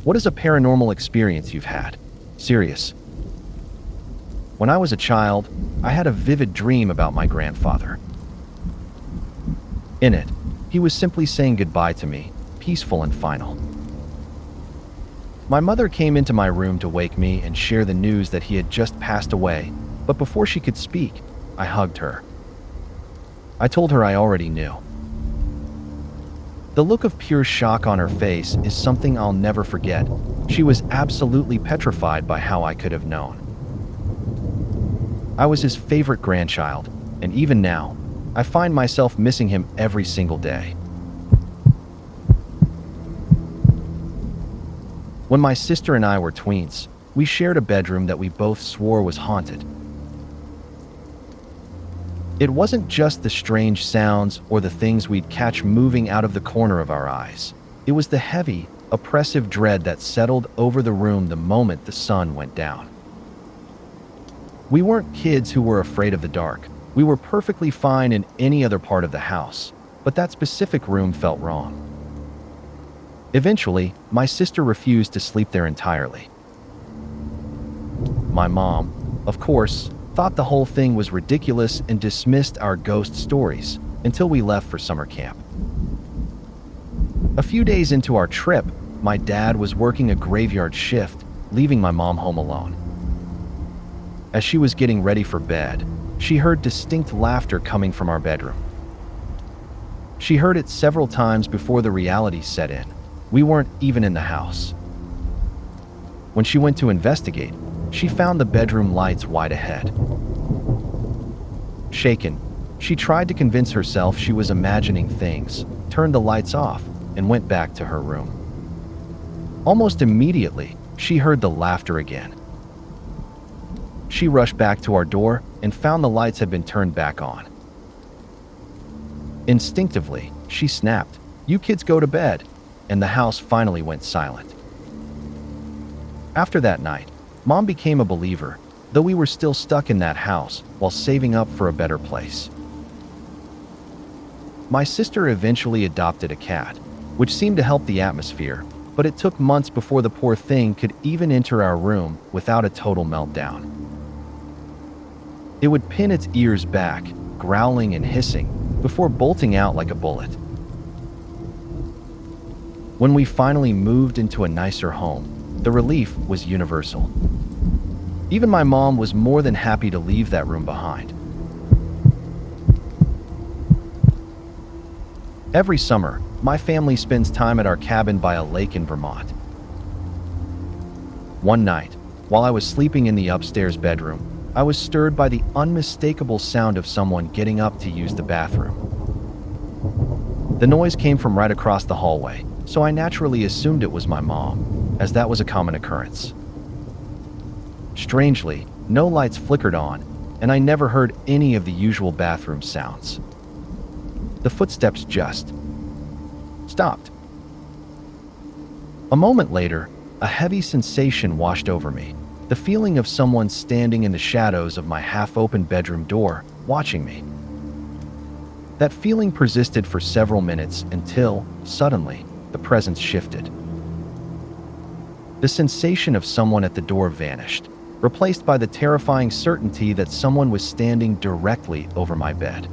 What is a paranormal experience you've had? Serious. When I was a child, I had a vivid dream about my grandfather. In it, he was simply saying goodbye to me, peaceful and final. My mother came into my room to wake me and share the news that he had just passed away, but before she could speak, I hugged her. I told her I already knew. The look of pure shock on her face is something I'll never forget. She was absolutely petrified by how I could have known. I was his favorite grandchild, and even now, I find myself missing him every single day. When my sister and I were tweens, we shared a bedroom that we both swore was haunted. It wasn't just the strange sounds or the things we'd catch moving out of the corner of our eyes. It was the heavy, oppressive dread that settled over the room the moment the sun went down. We weren't kids who were afraid of the dark. We were perfectly fine in any other part of the house, but that specific room felt wrong. Eventually, my sister refused to sleep there entirely. My mom, of course, thought the whole thing was ridiculous and dismissed our ghost stories until we left for summer camp. A few days into our trip, my dad was working a graveyard shift, leaving my mom home alone. As she was getting ready for bed, she heard distinct laughter coming from our bedroom. She heard it several times before the reality set in. We weren't even in the house. When she went to investigate, she found the bedroom lights wide ahead. Shaken, she tried to convince herself she was imagining things, turned the lights off, and went back to her room. Almost immediately, she heard the laughter again. She rushed back to our door and found the lights had been turned back on. Instinctively, she snapped, "You kids go to bed," and the house finally went silent. After that night, Mom became a believer, though we were still stuck in that house while saving up for a better place. My sister eventually adopted a cat, which seemed to help the atmosphere, but it took months before the poor thing could even enter our room without a total meltdown. It would pin its ears back, growling and hissing, before bolting out like a bullet. When we finally moved into a nicer home, the relief was universal. Even my mom was more than happy to leave that room behind. Every summer, my family spends time at our cabin by a lake in Vermont. One night, while I was sleeping in the upstairs bedroom, I was stirred by the unmistakable sound of someone getting up to use the bathroom. The noise came from right across the hallway, so I naturally assumed it was my mom, as that was a common occurrence. Strangely, no lights flickered on, and I never heard any of the usual bathroom sounds. The footsteps just stopped. A moment later, a heavy sensation washed over me, the feeling of someone standing in the shadows of my half-open bedroom door, watching me. That feeling persisted for several minutes until, suddenly, the presence shifted. The sensation of someone at the door vanished, replaced by the terrifying certainty that someone was standing directly over my bed.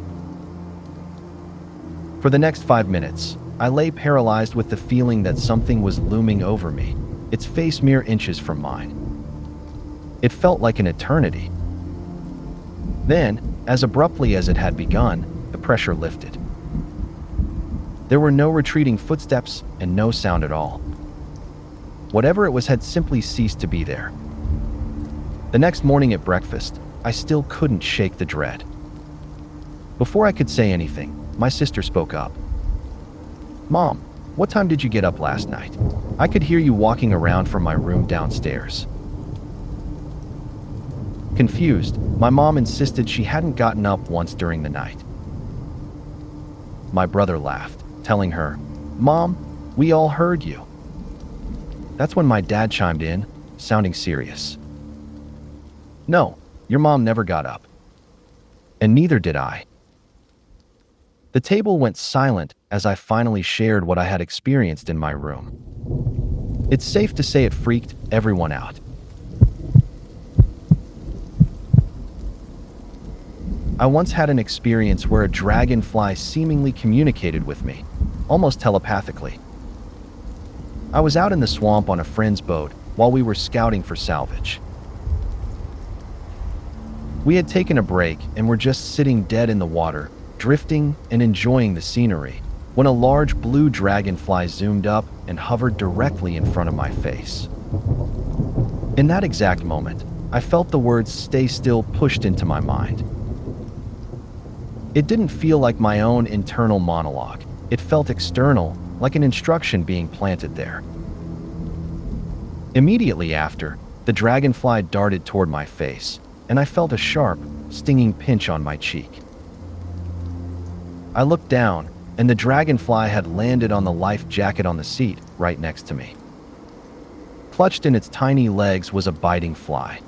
For the next 5 minutes, I lay paralyzed with the feeling that something was looming over me, its face mere inches from mine. It felt like an eternity. Then, as abruptly as it had begun, the pressure lifted. There were no retreating footsteps and no sound at all. Whatever it was had simply ceased to be there. The next morning at breakfast, I still couldn't shake the dread. Before I could say anything, my sister spoke up. "Mom, what time did you get up last night? I could hear you walking around from my room downstairs." Confused, my mom insisted she hadn't gotten up once during the night. My brother laughed, telling her, "Mom, we all heard you." That's when my dad chimed in, sounding serious. "No, your mom never got up. And neither did I." The table went silent as I finally shared what I had experienced in my room. It's safe to say it freaked everyone out. I once had an experience where a dragonfly seemingly communicated with me, almost telepathically. I was out in the swamp on a friend's boat while we were scouting for salvage. We had taken a break and were just sitting dead in the water, drifting and enjoying the scenery, when a large blue dragonfly zoomed up and hovered directly in front of my face. In that exact moment, I felt the words "stay still" pushed into my mind. It didn't feel like my own internal monologue. It felt external, like an instruction being planted there. Immediately after, the dragonfly darted toward my face, and I felt a sharp, stinging pinch on my cheek. I looked down, and the dragonfly had landed on the life jacket on the seat right next to me. Clutched in its tiny legs was a biting fly.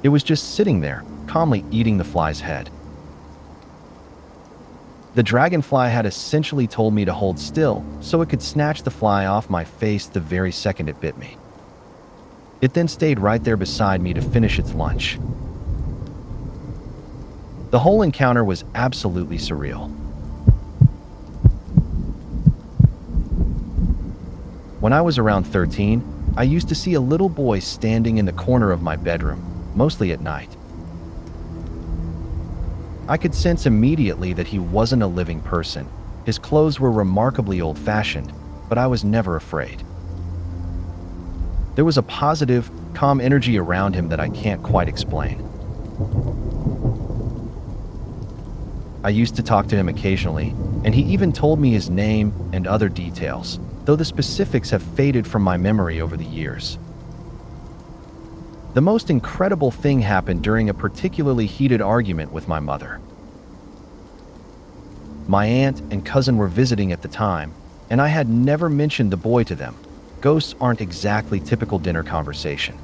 It was just sitting there, calmly eating the fly's head. The dragonfly had essentially told me to hold still so it could snatch the fly off my face the very second it bit me. It then stayed right there beside me to finish its lunch. The whole encounter was absolutely surreal. When I was around 13, I used to see a little boy standing in the corner of my bedroom, mostly at night. I could sense immediately that he wasn't a living person. His clothes were remarkably old-fashioned, but I was never afraid. There was a positive, calm energy around him that I can't quite explain. I used to talk to him occasionally, and he even told me his name and other details, though the specifics have faded from my memory over the years. The most incredible thing happened during a particularly heated argument with my mother. My aunt and cousin were visiting at the time, and I had never mentioned the boy to them. Ghosts aren't exactly typical dinner conversation.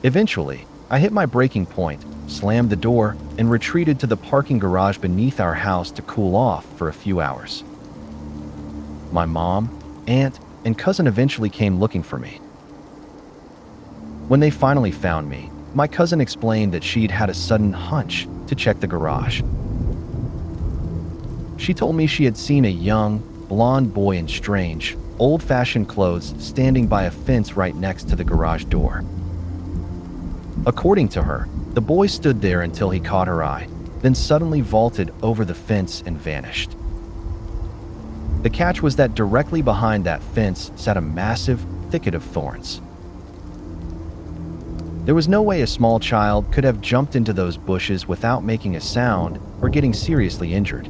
Eventually, I hit my breaking point, slammed the door, and retreated to the parking garage beneath our house to cool off for a few hours. My mom, aunt, and cousin eventually came looking for me. When they finally found me, my cousin explained that she'd had a sudden hunch to check the garage. She told me she had seen a young, blonde boy in strange, old-fashioned clothes standing by a fence right next to the garage door. According to her, the boy stood there until he caught her eye, then suddenly vaulted over the fence and vanished. The catch was that directly behind that fence sat a massive thicket of thorns. There was no way a small child could have jumped into those bushes without making a sound or getting seriously injured.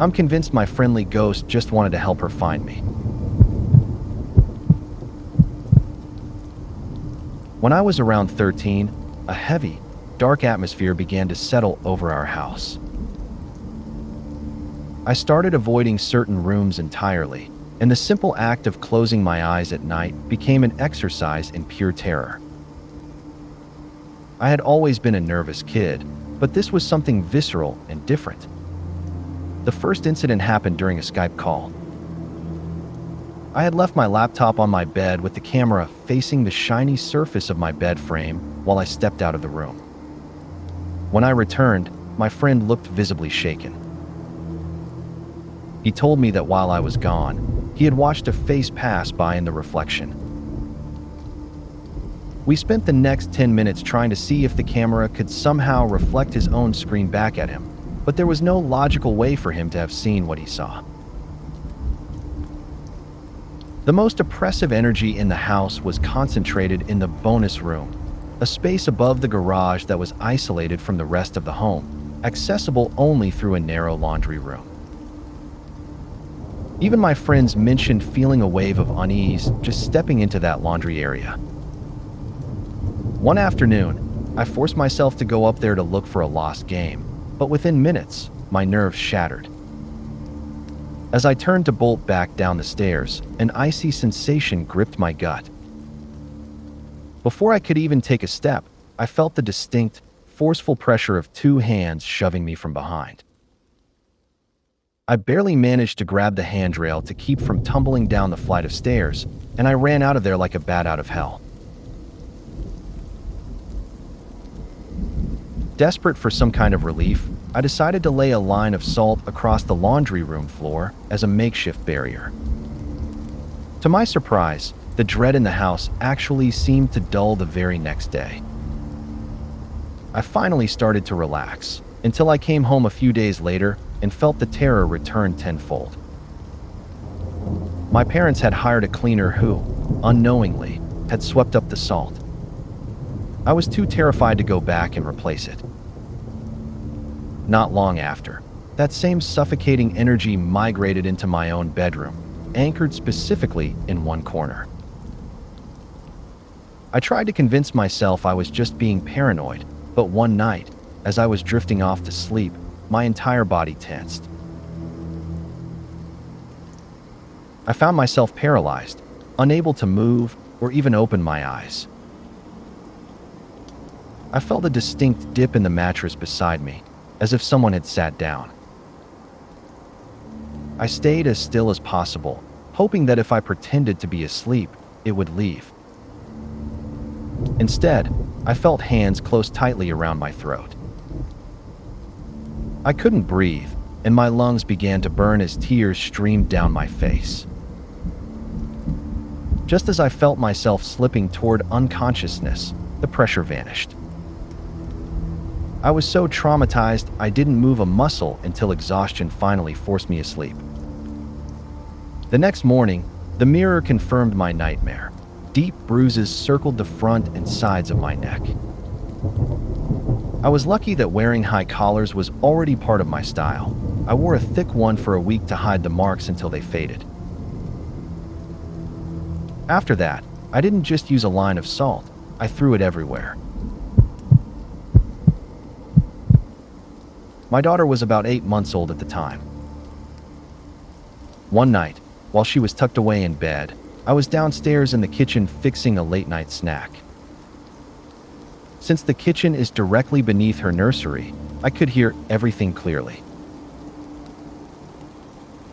I'm convinced my friendly ghost just wanted to help her find me. When I was around 13, a heavy, dark atmosphere began to settle over our house. I started avoiding certain rooms entirely, and the simple act of closing my eyes at night became an exercise in pure terror. I had always been a nervous kid, but this was something visceral and different. The first incident happened during a Skype call. I had left my laptop on my bed with the camera facing the shiny surface of my bed frame while I stepped out of the room. When I returned, my friend looked visibly shaken. He told me that while I was gone, he had watched a face pass by in the reflection. We spent the next 10 minutes trying to see if the camera could somehow reflect his own screen back at him, but there was no logical way for him to have seen what he saw. The most oppressive energy in the house was concentrated in the bonus room, a space above the garage that was isolated from the rest of the home, accessible only through a narrow laundry room. Even my friends mentioned feeling a wave of unease just stepping into that laundry area. One afternoon, I forced myself to go up there to look for a lost game, but within minutes, my nerves shattered. As I turned to bolt back down the stairs, an icy sensation gripped my gut. Before I could even take a step, I felt the distinct, forceful pressure of two hands shoving me from behind. I barely managed to grab the handrail to keep from tumbling down the flight of stairs, and I ran out of there like a bat out of hell. Desperate for some kind of relief, I decided to lay a line of salt across the laundry room floor as a makeshift barrier. To my surprise, the dread in the house actually seemed to dull the very next day. I finally started to relax, until I came home a few days later and felt the terror return tenfold. My parents had hired a cleaner who, unknowingly, had swept up the salt. I was too terrified to go back and replace it. Not long after, that same suffocating energy migrated into my own bedroom, anchored specifically in one corner. I tried to convince myself I was just being paranoid, but one night, as I was drifting off to sleep, my entire body tensed. I found myself paralyzed, unable to move or even open my eyes. I felt a distinct dip in the mattress beside me, as if someone had sat down. I stayed as still as possible, hoping that if I pretended to be asleep, it would leave. Instead, I felt hands close tightly around my throat. I couldn't breathe, and my lungs began to burn as tears streamed down my face. Just as I felt myself slipping toward unconsciousness, the pressure vanished. I was so traumatized I didn't move a muscle until exhaustion finally forced me asleep. The next morning, the mirror confirmed my nightmare. Deep bruises circled the front and sides of my neck. I was lucky that wearing high collars was already part of my style. I wore a thick one for a week to hide the marks until they faded. After that, I didn't just use a line of salt, I threw it everywhere. My daughter was about 8 months old at the time. One night, while she was tucked away in bed, I was downstairs in the kitchen fixing a late-night snack. Since the kitchen is directly beneath her nursery, I could hear everything clearly.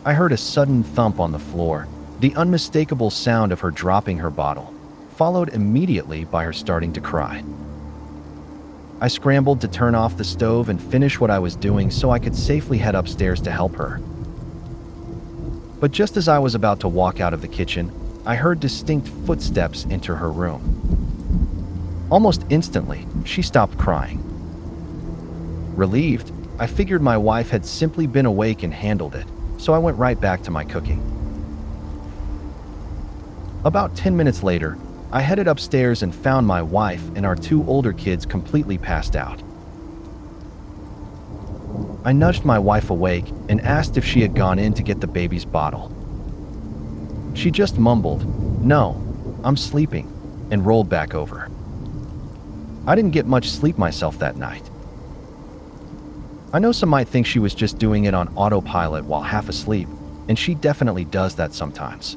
I heard a sudden thump on the floor, the unmistakable sound of her dropping her bottle, followed immediately by her starting to cry. I scrambled to turn off the stove and finish what I was doing so I could safely head upstairs to help her. But just as I was about to walk out of the kitchen, I heard distinct footsteps enter her room. Almost instantly, she stopped crying. Relieved, I figured my wife had simply been awake and handled it, so I went right back to my cooking. About 10 minutes later, I headed upstairs and found my wife and our 2 older kids completely passed out. I nudged my wife awake and asked if she had gone in to get the baby's bottle. She just mumbled, "No, I'm sleeping," and rolled back over. I didn't get much sleep myself that night. I know some might think she was just doing it on autopilot while half asleep, and she definitely does that sometimes.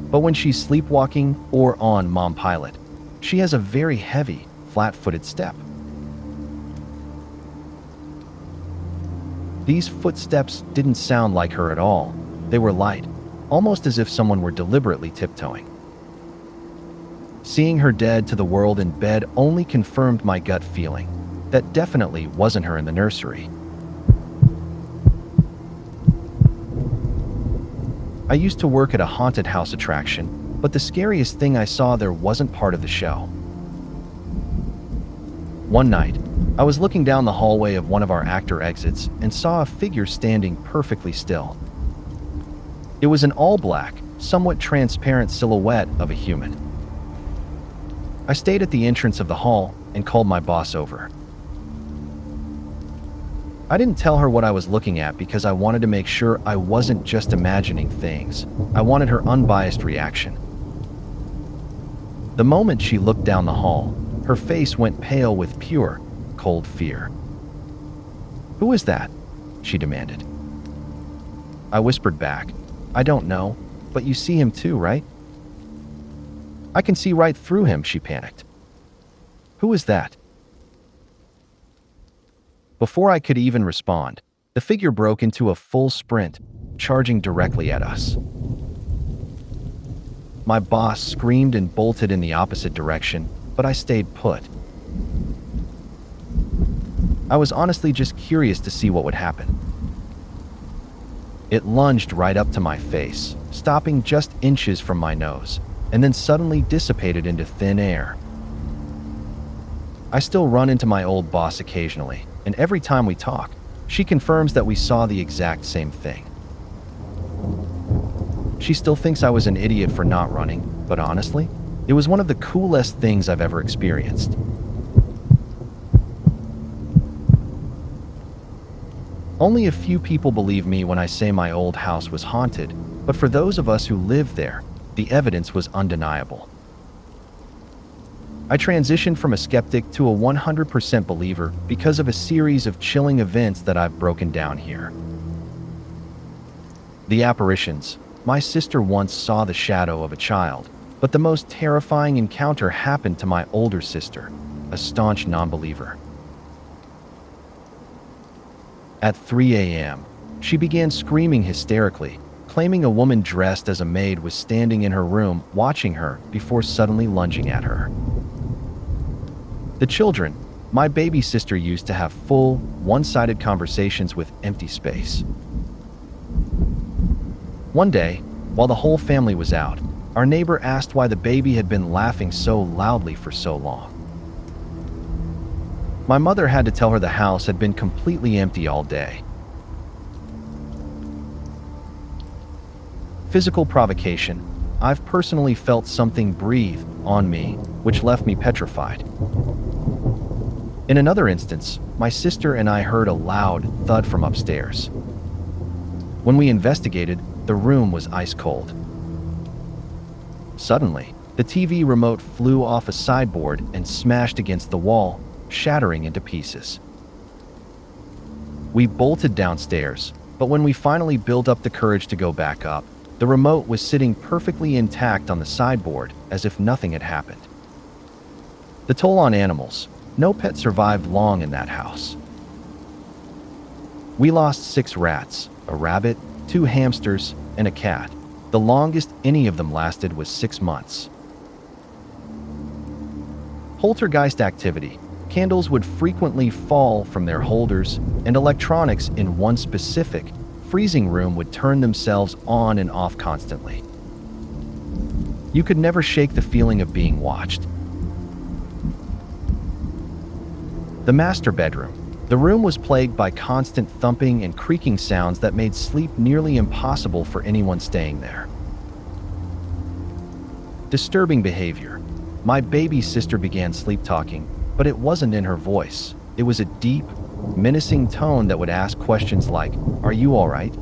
But when she's sleepwalking or on mom pilot, she has a very heavy, flat-footed step. These footsteps didn't sound like her at all. They were light, almost as if someone were deliberately tiptoeing. Seeing her dead to the world in bed only confirmed my gut feeling. That definitely wasn't her in the nursery. I used to work at a haunted house attraction, but the scariest thing I saw there wasn't part of the show. One night, I was looking down the hallway of one of our actor exits and saw a figure standing perfectly still. It was an all-black, somewhat transparent silhouette of a human. I stayed at the entrance of the hall and called my boss over. I didn't tell her what I was looking at because I wanted to make sure I wasn't just imagining things. I wanted her unbiased reaction. The moment she looked down the hall, her face went pale with pure, cold fear. "Who is that?" she demanded. I whispered back, "I don't know, but you see him too, right?" "I can see right through him," she panicked. "Who is that?" Before I could even respond, The figure broke into a full sprint, charging directly at us. My boss screamed and bolted in the opposite direction, but I stayed put. I was honestly just curious to see what would happen. It lunged right up to my face, stopping just inches from my nose, and then suddenly dissipated into thin air. I still run into my old boss occasionally, and every time we talk, she confirms that we saw the exact same thing. She still thinks I was an idiot for not running, but honestly, it was one of the coolest things I've ever experienced. Only a few people believe me when I say my old house was haunted, but for those of us who lived there, the evidence was undeniable. I transitioned from a skeptic to a 100% believer because of a series of chilling events that I've broken down here. The apparitions. My sister once saw the shadow of a child, but the most terrifying encounter happened to my older sister, a staunch non-believer. At 3 a.m., she began screaming hysterically, claiming a woman dressed as a maid was standing in her room watching her before suddenly lunging at her. The children, my baby sister used to have full, one-sided conversations with empty space. One day, while the whole family was out, our neighbor asked why the baby had been laughing so loudly for so long. My mother had to tell her the house had been completely empty all day. Physical provocation. I've personally felt something breathe on me, which left me petrified. In another instance, my sister and I heard a loud thud from upstairs. When we investigated, the room was ice cold. Suddenly, the TV remote flew off a sideboard and smashed against the wall, shattering into pieces. We bolted downstairs, but when we finally built up the courage to go back up, the remote was sitting perfectly intact on the sideboard as if nothing had happened. The toll on animals. No pet survived long in that house. We lost 6 rats, a rabbit, 2 hamsters, and a cat. The longest any of them lasted was 6 months. Poltergeist activity. Candles would frequently fall from their holders, and electronics in one specific freezing room would turn themselves on and off constantly. You could never shake the feeling of being watched. The master bedroom. The room was plagued by constant thumping and creaking sounds that made sleep nearly impossible for anyone staying there. Disturbing behavior. My baby sister began sleep-talking, but it wasn't in her voice. It was a deep, menacing tone that would ask questions like, "Are you all right?"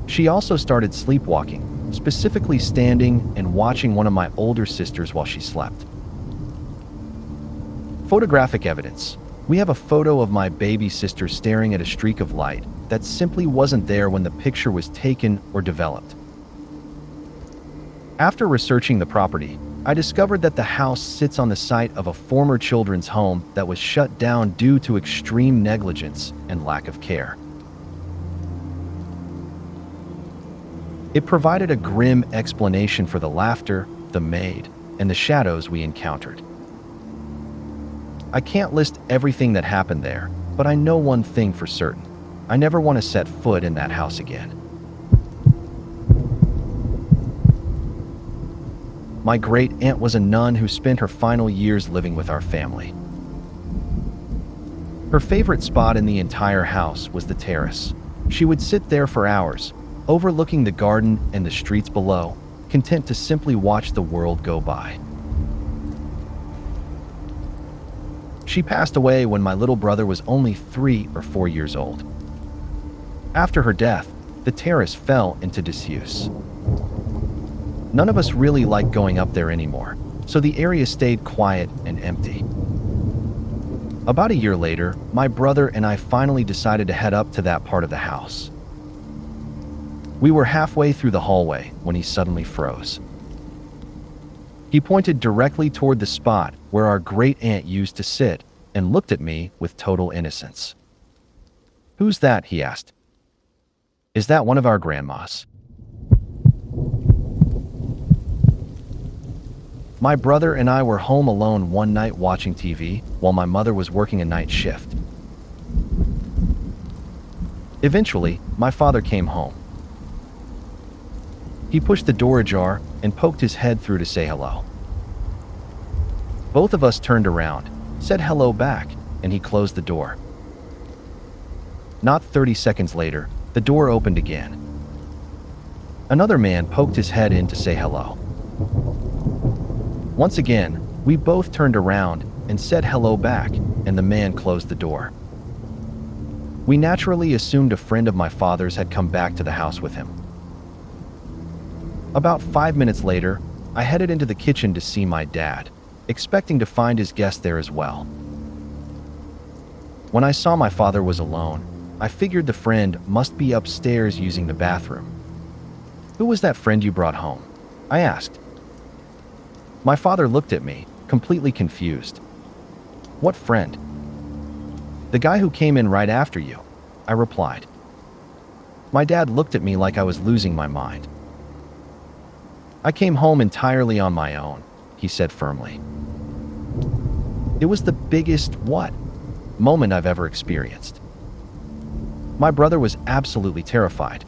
She also started sleepwalking, specifically standing and watching one of my older sisters while she slept. Photographic evidence. We have a photo of my baby sister staring at a streak of light that simply wasn't there when the picture was taken or developed. After researching the property, I discovered that the house sits on the site of a former children's home that was shut down due to extreme negligence and lack of care. It provided a grim explanation for the laughter, the maid, and the shadows we encountered. I can't list everything that happened there, but I know one thing for certain. I never want to set foot in that house again. My great-aunt was a nun who spent her final years living with our family. Her favorite spot in the entire house was the terrace. She would sit there for hours, overlooking the garden and the streets below, content to simply watch the world go by. She passed away when my little brother was only 3 or 4 years old. After her death, the terrace fell into disuse. None of us really liked going up there anymore, so the area stayed quiet and empty. About a year later, my brother and I finally decided to head up to that part of the house. We were halfway through the hallway when he suddenly froze. He pointed directly toward the spot where our great-aunt used to sit and looked at me with total innocence. "Who's that?" he asked. Is that one of our grandmas? My brother and I were home alone one night watching TV while my mother was working a night shift. Eventually, my father came home. He pushed the door ajar and poked his head through to say hello. Both of us turned around, said hello back, and he closed the door. Not 30 seconds later, the door opened again. Another man poked his head in to say hello. Once again, we both turned around and said hello back, and the man closed the door. We naturally assumed a friend of my father's had come back to the house with him. About 5 minutes later, I headed into the kitchen to see my dad, expecting to find his guest there as well. When I saw my father was alone, I figured the friend must be upstairs using the bathroom. "Who was that friend you brought home?" I asked. My father looked at me, completely confused. "What friend?" "The guy who came in right after you," I replied. My dad looked at me like I was losing my mind. "I came home entirely on my own," he said firmly. It was the biggest moment I've ever experienced. My brother was absolutely terrified.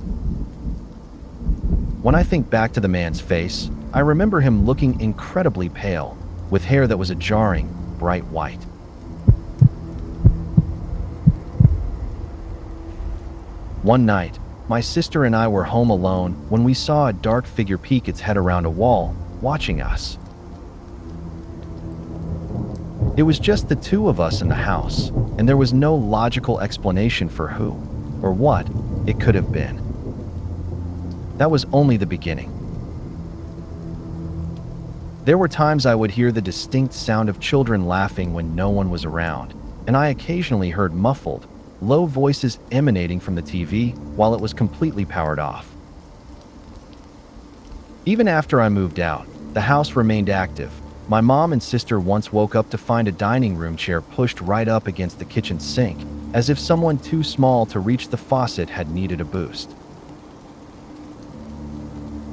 When I think back to the man's face, I remember him looking incredibly pale, with hair that was a jarring, bright white. One night, my sister and I were home alone when we saw a dark figure peek its head around a wall, watching us. It was just the two of us in the house, and there was no logical explanation for who or what it could have been. That was only the beginning. There were times I would hear the distinct sound of children laughing when no one was around, and I occasionally heard muffled, low voices emanating from the TV while it was completely powered off. Even after I moved out, the house remained active. My mom and sister once woke up to find a dining room chair pushed right up against the kitchen sink, as if someone too small to reach the faucet had needed a boost.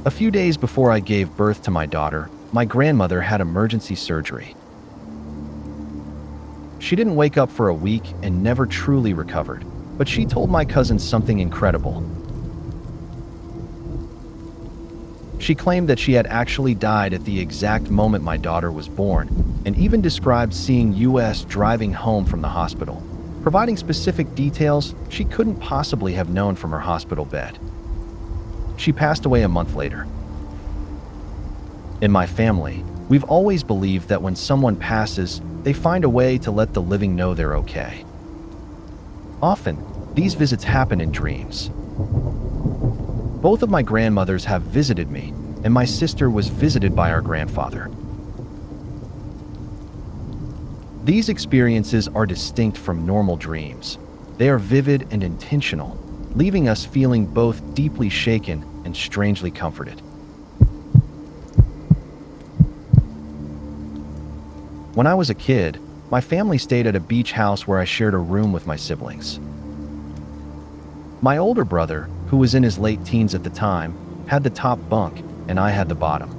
A few days before I gave birth to my daughter, my grandmother had emergency surgery. She didn't wake up for a week and never truly recovered, but she told my cousins something incredible. She claimed that she had actually died at the exact moment my daughter was born, and even described seeing US driving home from the hospital, providing specific details she couldn't possibly have known from her hospital bed. She passed away a month later. In my family, we've always believed that when someone passes, they find a way to let the living know they're okay. Often, these visits happen in dreams. Both of my grandmothers have visited me, and my sister was visited by our grandfather. These experiences are distinct from normal dreams. They are vivid and intentional, leaving us feeling both deeply shaken and strangely comforted. When I was a kid, my family stayed at a beach house where I shared a room with my siblings. My older brother, who was in his late teens at the time, had the top bunk, and I had the bottom.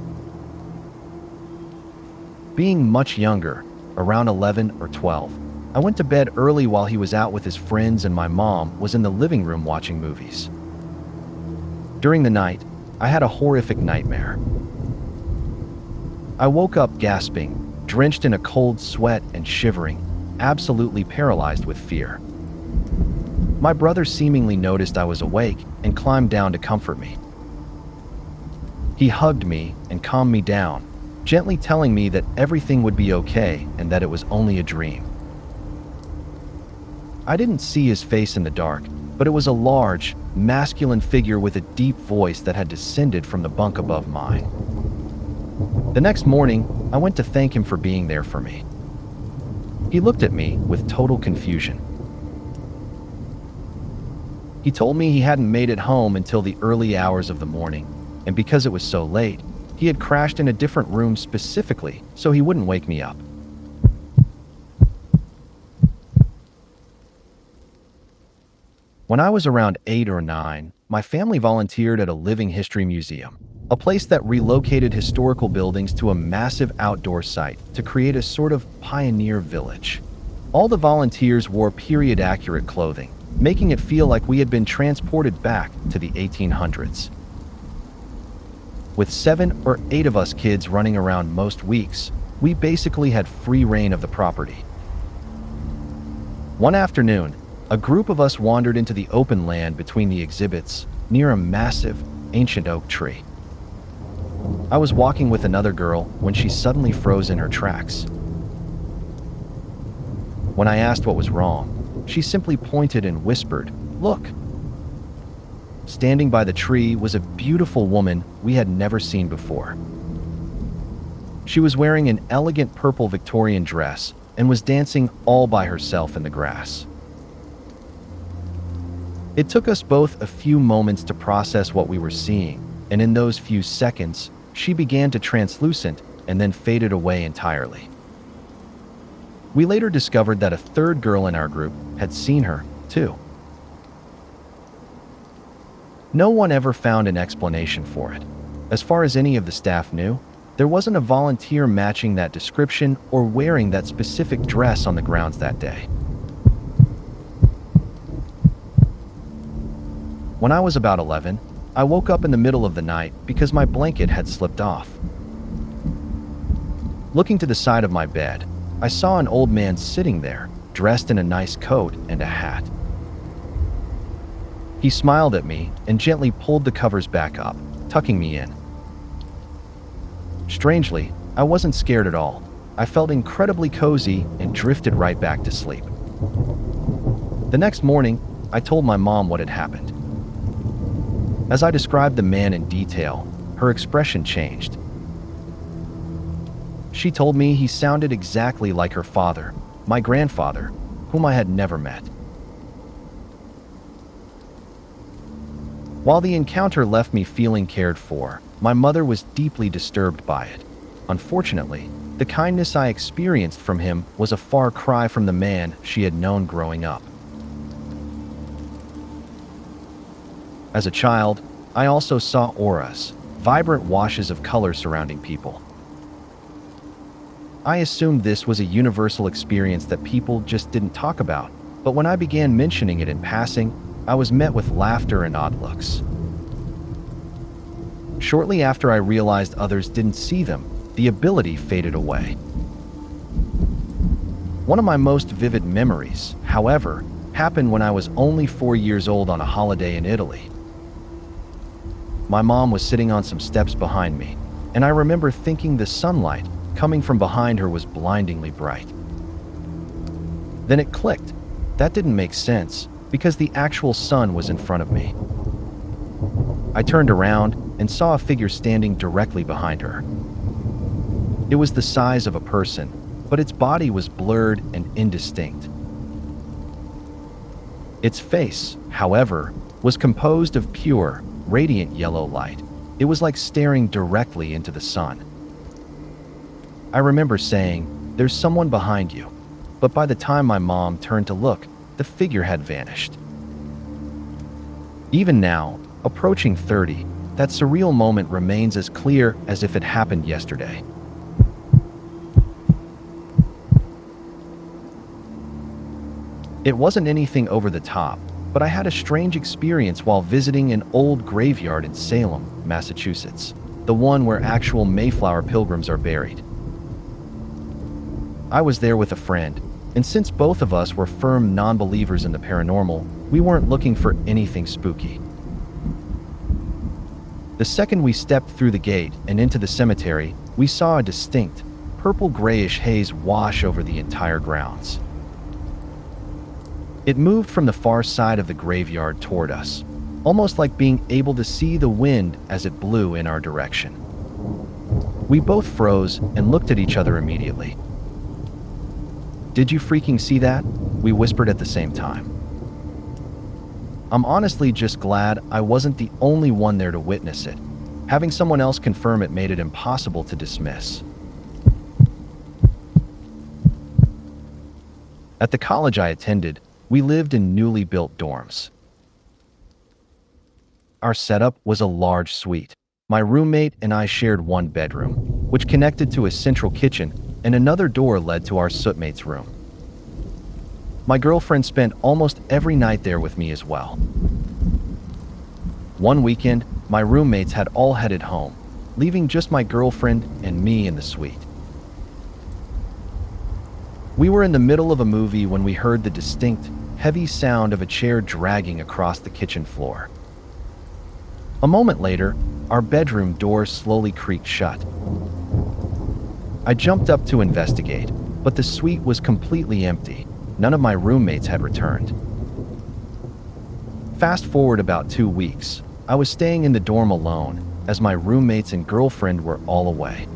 Being much younger, around 11 or 12, I went to bed early while he was out with his friends and my mom was in the living room watching movies. During the night, I had a horrific nightmare. I woke up gasping, drenched in a cold sweat and shivering, absolutely paralyzed with fear. My brother seemingly noticed I was awake and climbed down to comfort me. He hugged me and calmed me down, gently telling me that everything would be okay and that it was only a dream. I didn't see his face in the dark, but it was a large, masculine figure with a deep voice that had descended from the bunk above mine. The next morning, I went to thank him for being there for me. He looked at me with total confusion. He told me he hadn't made it home until the early hours of the morning, and because it was so late, he had crashed in a different room specifically so he wouldn't wake me up. When I was around 8 or 9, my family volunteered at a living history museum, a place that relocated historical buildings to a massive outdoor site to create a sort of pioneer village. All the volunteers wore period-accurate clothing, making it feel like we had been transported back to the 1800s. With 7 or 8 of us kids running around most weeks, we basically had free reign of the property. One afternoon, a group of us wandered into the open land between the exhibits near a massive, ancient oak tree. I was walking with another girl when she suddenly froze in her tracks. When I asked what was wrong, she simply pointed and whispered, "Look." Standing by the tree was a beautiful woman we had never seen before. She was wearing an elegant purple Victorian dress and was dancing all by herself in the grass. It took us both a few moments to process what we were seeing, and in those few seconds, she began to translucent and then faded away entirely. We later discovered that a third girl in our group had seen her, too. No one ever found an explanation for it. As far as any of the staff knew, there wasn't a volunteer matching that description or wearing that specific dress on the grounds that day. When I was about 11, I woke up in the middle of the night because my blanket had slipped off. Looking to the side of my bed, I saw an old man sitting there, dressed in a nice coat and a hat. He smiled at me and gently pulled the covers back up, tucking me in. Strangely, I wasn't scared at all. I felt incredibly cozy and drifted right back to sleep. The next morning, I told my mom what had happened. As I described the man in detail, her expression changed. She told me he sounded exactly like her father, my grandfather, whom I had never met. While the encounter left me feeling cared for, my mother was deeply disturbed by it. Unfortunately, the kindness I experienced from him was a far cry from the man she had known growing up. As a child, I also saw auras, vibrant washes of color surrounding people. I assumed this was a universal experience that people just didn't talk about, but when I began mentioning it in passing, I was met with laughter and odd looks. Shortly after I realized others didn't see them, the ability faded away. One of my most vivid memories, however, happened when I was only 4 years old on a holiday in Italy. My mom was sitting on some steps behind me, and I remember thinking the sunlight coming from behind her was blindingly bright. Then it clicked. That didn't make sense, because the actual sun was in front of me. I turned around and saw a figure standing directly behind her. It was the size of a person, but its body was blurred and indistinct. Its face, however, was composed of pure, radiant yellow light. It was like staring directly into the sun. I remember saying, "There's someone behind you," but by the time my mom turned to look, the figure had vanished. Even now, approaching 30, that surreal moment remains as clear as if it happened yesterday. It wasn't anything over the top, but I had a strange experience while visiting an old graveyard in Salem, Massachusetts, the one where actual Mayflower pilgrims are buried. I was there with a friend, and since both of us were firm non-believers in the paranormal, we weren't looking for anything spooky. The second we stepped through the gate and into the cemetery, we saw a distinct, purple-grayish haze wash over the entire grounds. It moved from the far side of the graveyard toward us, almost like being able to see the wind as it blew in our direction. We both froze and looked at each other immediately. "Did you freaking see that?" we whispered at the same time. I'm honestly just glad I wasn't the only one there to witness it. Having someone else confirm it made it impossible to dismiss. At the college I attended, we lived in newly built dorms. Our setup was a large suite. My roommate and I shared one bedroom, which connected to a central kitchen, and another door led to our sootmate's room. My girlfriend spent almost every night there with me as well. One weekend, my roommates had all headed home, leaving just my girlfriend and me in the suite. We were in the middle of a movie when we heard the distinct, heavy sound of a chair dragging across the kitchen floor. A moment later, our bedroom door slowly creaked shut. I jumped up to investigate, but the suite was completely empty. None of my roommates had returned. Fast forward about 2 weeks, I was staying in the dorm alone, as my roommates and girlfriend were all away.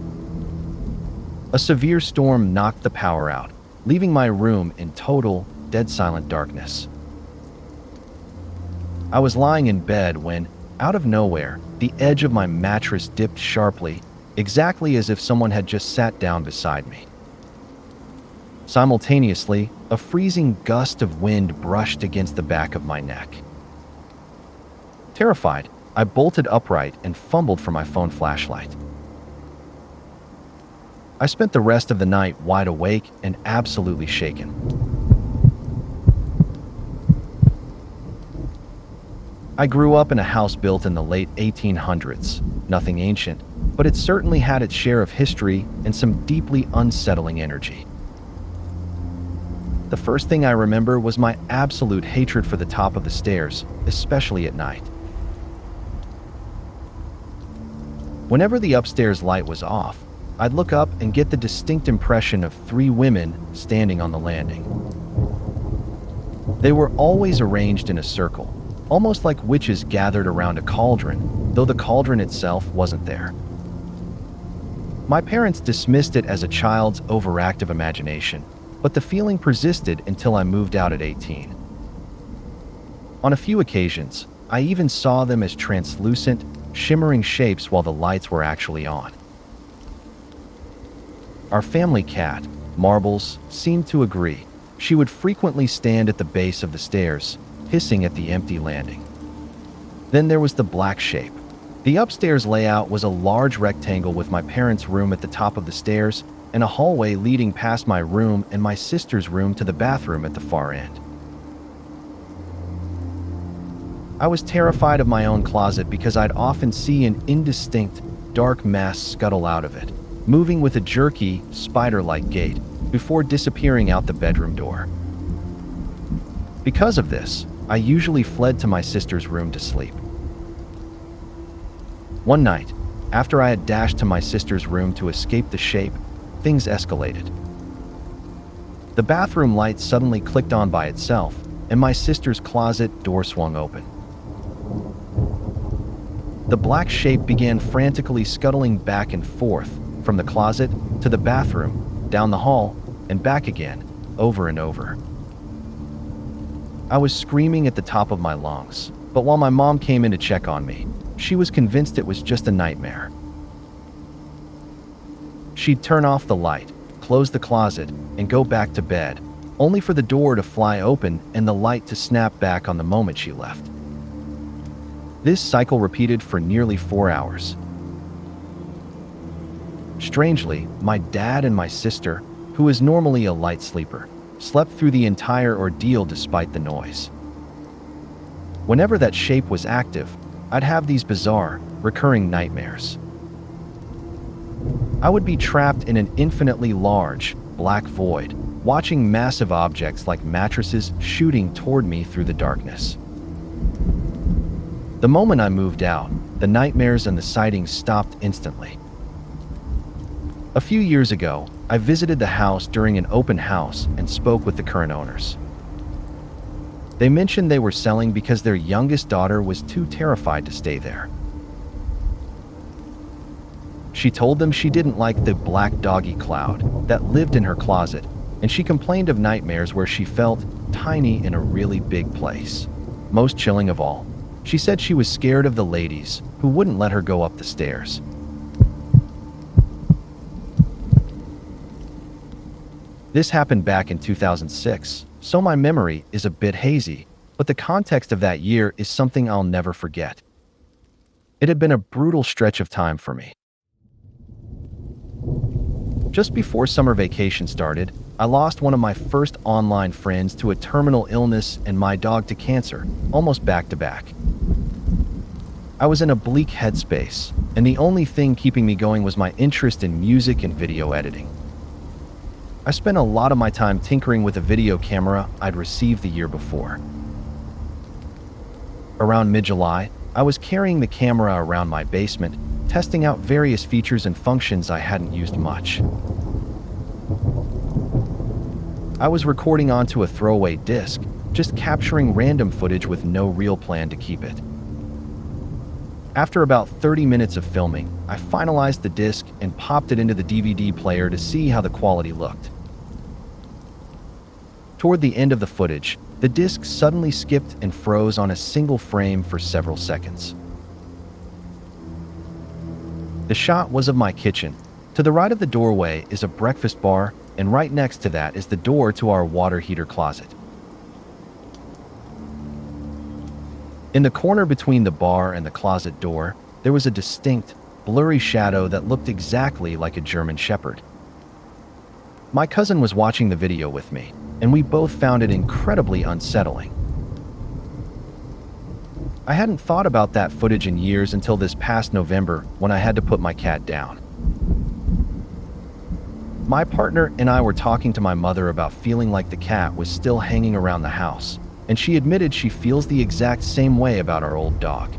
A severe storm knocked the power out, leaving my room in total, dead silent darkness. I was lying in bed when, out of nowhere, the edge of my mattress dipped sharply, exactly as if someone had just sat down beside me. Simultaneously, a freezing gust of wind brushed against the back of my neck. Terrified, I bolted upright and fumbled for my phone flashlight. I spent the rest of the night wide awake and absolutely shaken. I grew up in a house built in the late 1800s, nothing ancient, but it certainly had its share of history and some deeply unsettling energy. The first thing I remember was my absolute hatred for the top of the stairs, especially at night. Whenever the upstairs light was off, I'd look up and get the distinct impression of 3 women standing on the landing. They were always arranged in a circle, almost like witches gathered around a cauldron, though the cauldron itself wasn't there. My parents dismissed it as a child's overactive imagination, but the feeling persisted until I moved out at 18. On a few occasions, I even saw them as translucent, shimmering shapes while the lights were actually on. Our family cat, Marbles, seemed to agree. She would frequently stand at the base of the stairs, hissing at the empty landing. Then there was the black shape. The upstairs layout was a large rectangle with my parents' room at the top of the stairs and a hallway leading past my room and my sister's room to the bathroom at the far end. I was terrified of my own closet because I'd often see an indistinct, dark mass scuttle out of it, moving with a jerky, spider-like gait before disappearing out the bedroom door. Because of this, I usually fled to my sister's room to sleep. One night, after I had dashed to my sister's room to escape the shape, things escalated. The bathroom light suddenly clicked on by itself, and my sister's closet door swung open. The black shape began frantically scuttling back and forth from the closet to the bathroom, down the hall, and back again, over and over. I was screaming at the top of my lungs, but while my mom came in to check on me, she was convinced it was just a nightmare. She'd turn off the light, close the closet, and go back to bed, only for the door to fly open and the light to snap back on the moment she left. This cycle repeated for nearly 4 hours. Strangely, my dad and my sister, who is normally a light sleeper, slept through the entire ordeal despite the noise. Whenever that shape was active, I'd have these bizarre, recurring nightmares. I would be trapped in an infinitely large, black void, watching massive objects like mattresses shooting toward me through the darkness. The moment I moved out, the nightmares and the sightings stopped instantly. A few years ago, I visited the house during an open house and spoke with the current owners. They mentioned they were selling because their youngest daughter was too terrified to stay there. She told them she didn't like the black doggy cloud that lived in her closet, and she complained of nightmares where she felt tiny in a really big place. Most chilling of all, she said she was scared of the ladies who wouldn't let her go up the stairs. This happened back in 2006, so my memory is a bit hazy, but the context of that year is something I'll never forget. It had been a brutal stretch of time for me. Just before summer vacation started, I lost one of my first online friends to a terminal illness and my dog to cancer, almost back to back. I was in a bleak headspace, and the only thing keeping me going was my interest in music and video editing. I spent a lot of my time tinkering with a video camera I'd received the year before. Around mid-July, I was carrying the camera around my basement, testing out various features and functions I hadn't used much. I was recording onto a throwaway disc, just capturing random footage with no real plan to keep it. After about 30 minutes of filming, I finalized the disc and popped it into the DVD player to see how the quality looked. Toward the end of the footage, the disc suddenly skipped and froze on a single frame for several seconds. The shot was of my kitchen. To the right of the doorway is a breakfast bar, and right next to that is the door to our water heater closet. In the corner between the bar and the closet door, there was a distinct, blurry shadow that looked exactly like a German Shepherd. My cousin was watching the video with me, and we both found it incredibly unsettling. I hadn't thought about that footage in years until this past November when I had to put my cat down. My partner and I were talking to my mother about feeling like the cat was still hanging around the house, and she admitted she feels the exact same way about our old dog.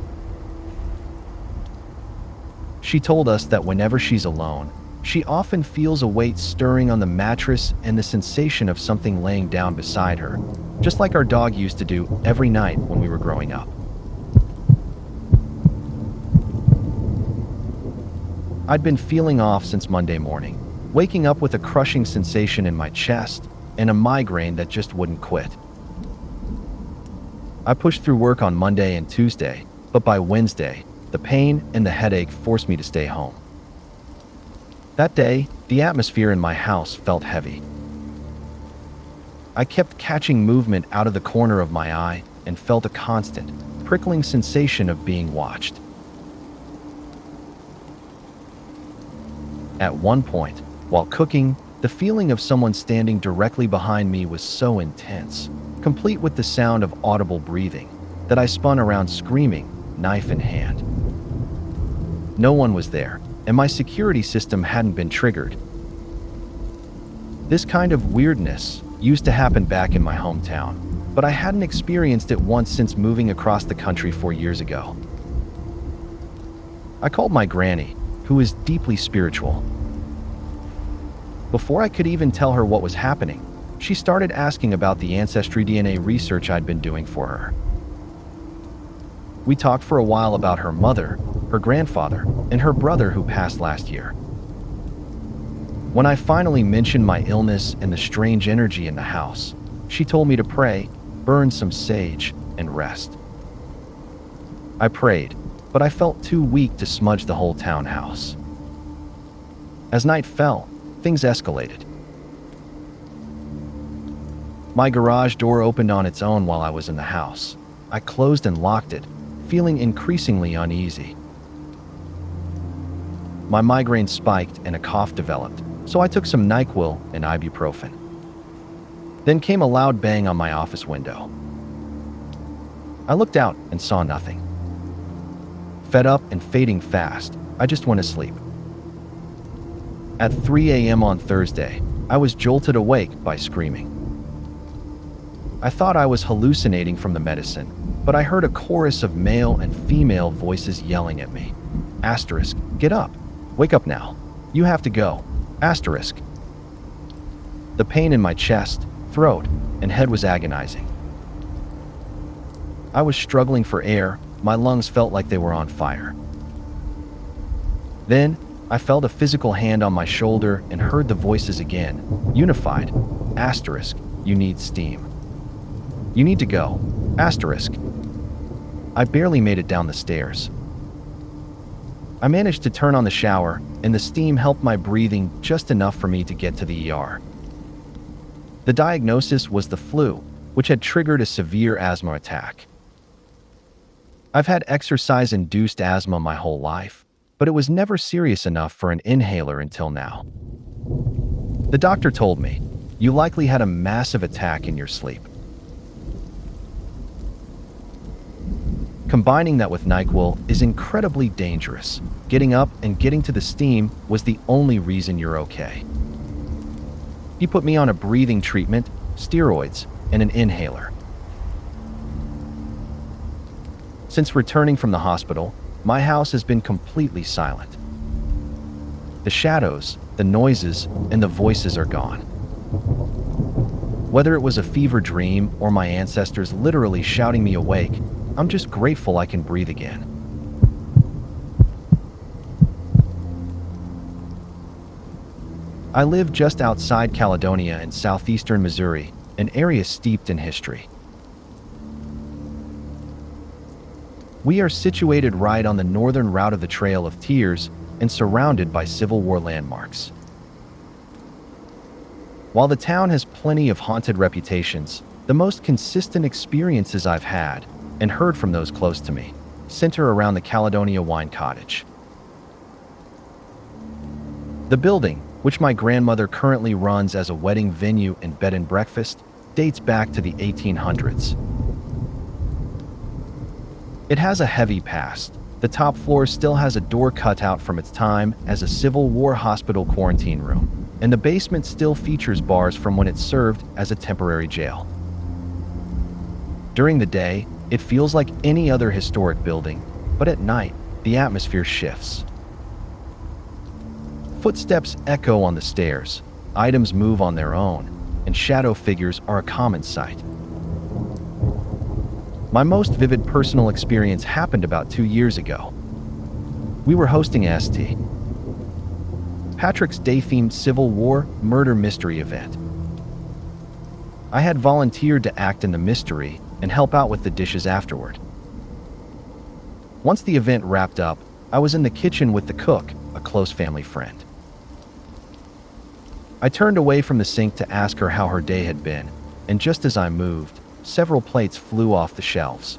She told us that whenever she's alone, she often feels a weight stirring on the mattress and the sensation of something laying down beside her, just like our dog used to do every night when we were growing up. I'd been feeling off since Monday morning, waking up with a crushing sensation in my chest and a migraine that just wouldn't quit. I pushed through work on Monday and Tuesday, but by Wednesday, the pain and the headache forced me to stay home. That day, the atmosphere in my house felt heavy. I kept catching movement out of the corner of my eye and felt a constant, prickling sensation of being watched. At one point, while cooking, the feeling of someone standing directly behind me was so intense, complete with the sound of audible breathing, that I spun around screaming, knife in hand. No one was there, and my security system hadn't been triggered. This kind of weirdness used to happen back in my hometown, but I hadn't experienced it once since moving across the country 4 years ago. I called my granny, who is deeply spiritual. Before I could even tell her what was happening, she started asking about the ancestry DNA research I'd been doing for her. We talked for a while about her mother, her grandfather, and her brother who passed last year. When I finally mentioned my illness and the strange energy in the house, she told me to pray, burn some sage, and rest. I prayed, but I felt too weak to smudge the whole townhouse. As night fell, things escalated. My garage door opened on its own while I was in the house. I closed and locked it, feeling increasingly uneasy. My migraine spiked and a cough developed, so I took some NyQuil and ibuprofen. Then came a loud bang on my office window. I looked out and saw nothing. Fed up and fading fast, I just went to sleep. At 3 a.m. on Thursday, I was jolted awake by screaming. I thought I was hallucinating from the medicine, but I heard a chorus of male and female voices yelling at me. Asterisk, get up. Wake up now. You have to go. Asterisk. The pain in my chest, throat, and head was agonizing. I was struggling for air. My lungs felt like they were on fire. Then, I felt a physical hand on my shoulder and heard the voices again. Unified. Asterisk. You need steam. You need to go. Asterisk. I barely made it down the stairs. I managed to turn on the shower, and the steam helped my breathing just enough for me to get to the ER. The diagnosis was the flu, which had triggered a severe asthma attack. I've had exercise-induced asthma my whole life, but it was never serious enough for an inhaler until now. The doctor told me, "You likely had a massive attack in your sleep." Combining that with NyQuil is incredibly dangerous. Getting up and getting to the steam was the only reason you're okay. He put me on a breathing treatment, steroids, and an inhaler. Since returning from the hospital, my house has been completely silent. The shadows, the noises, and the voices are gone. Whether it was a fever dream or my ancestors literally shouting me awake, I'm just grateful I can breathe again. I live just outside Caledonia in southeastern Missouri, an area steeped in history. We are situated right on the northern route of the Trail of Tears and surrounded by Civil War landmarks. While the town has plenty of haunted reputations, the most consistent experiences I've had, and heard from those close to me, center around the Caledonia Wine Cottage. The building, which my grandmother currently runs as a wedding venue and bed and breakfast, dates back to the 1800s. It has a heavy past. The top floor still has a door cut out from its time as a Civil War hospital quarantine room, and the basement still features bars from when it served as a temporary jail. During the day, it feels like any other historic building, but at night, the atmosphere shifts. Footsteps echo on the stairs, items move on their own, and shadow figures are a common sight. My most vivid personal experience happened about 2 years ago. We were hosting St. Patrick's Day-themed Civil War murder mystery event. I had volunteered to act in the mystery and help out with the dishes afterward. Once the event wrapped up, I was in the kitchen with the cook, a close family friend. I turned away from the sink to ask her how her day had been, and just as I moved, several plates flew off the shelves.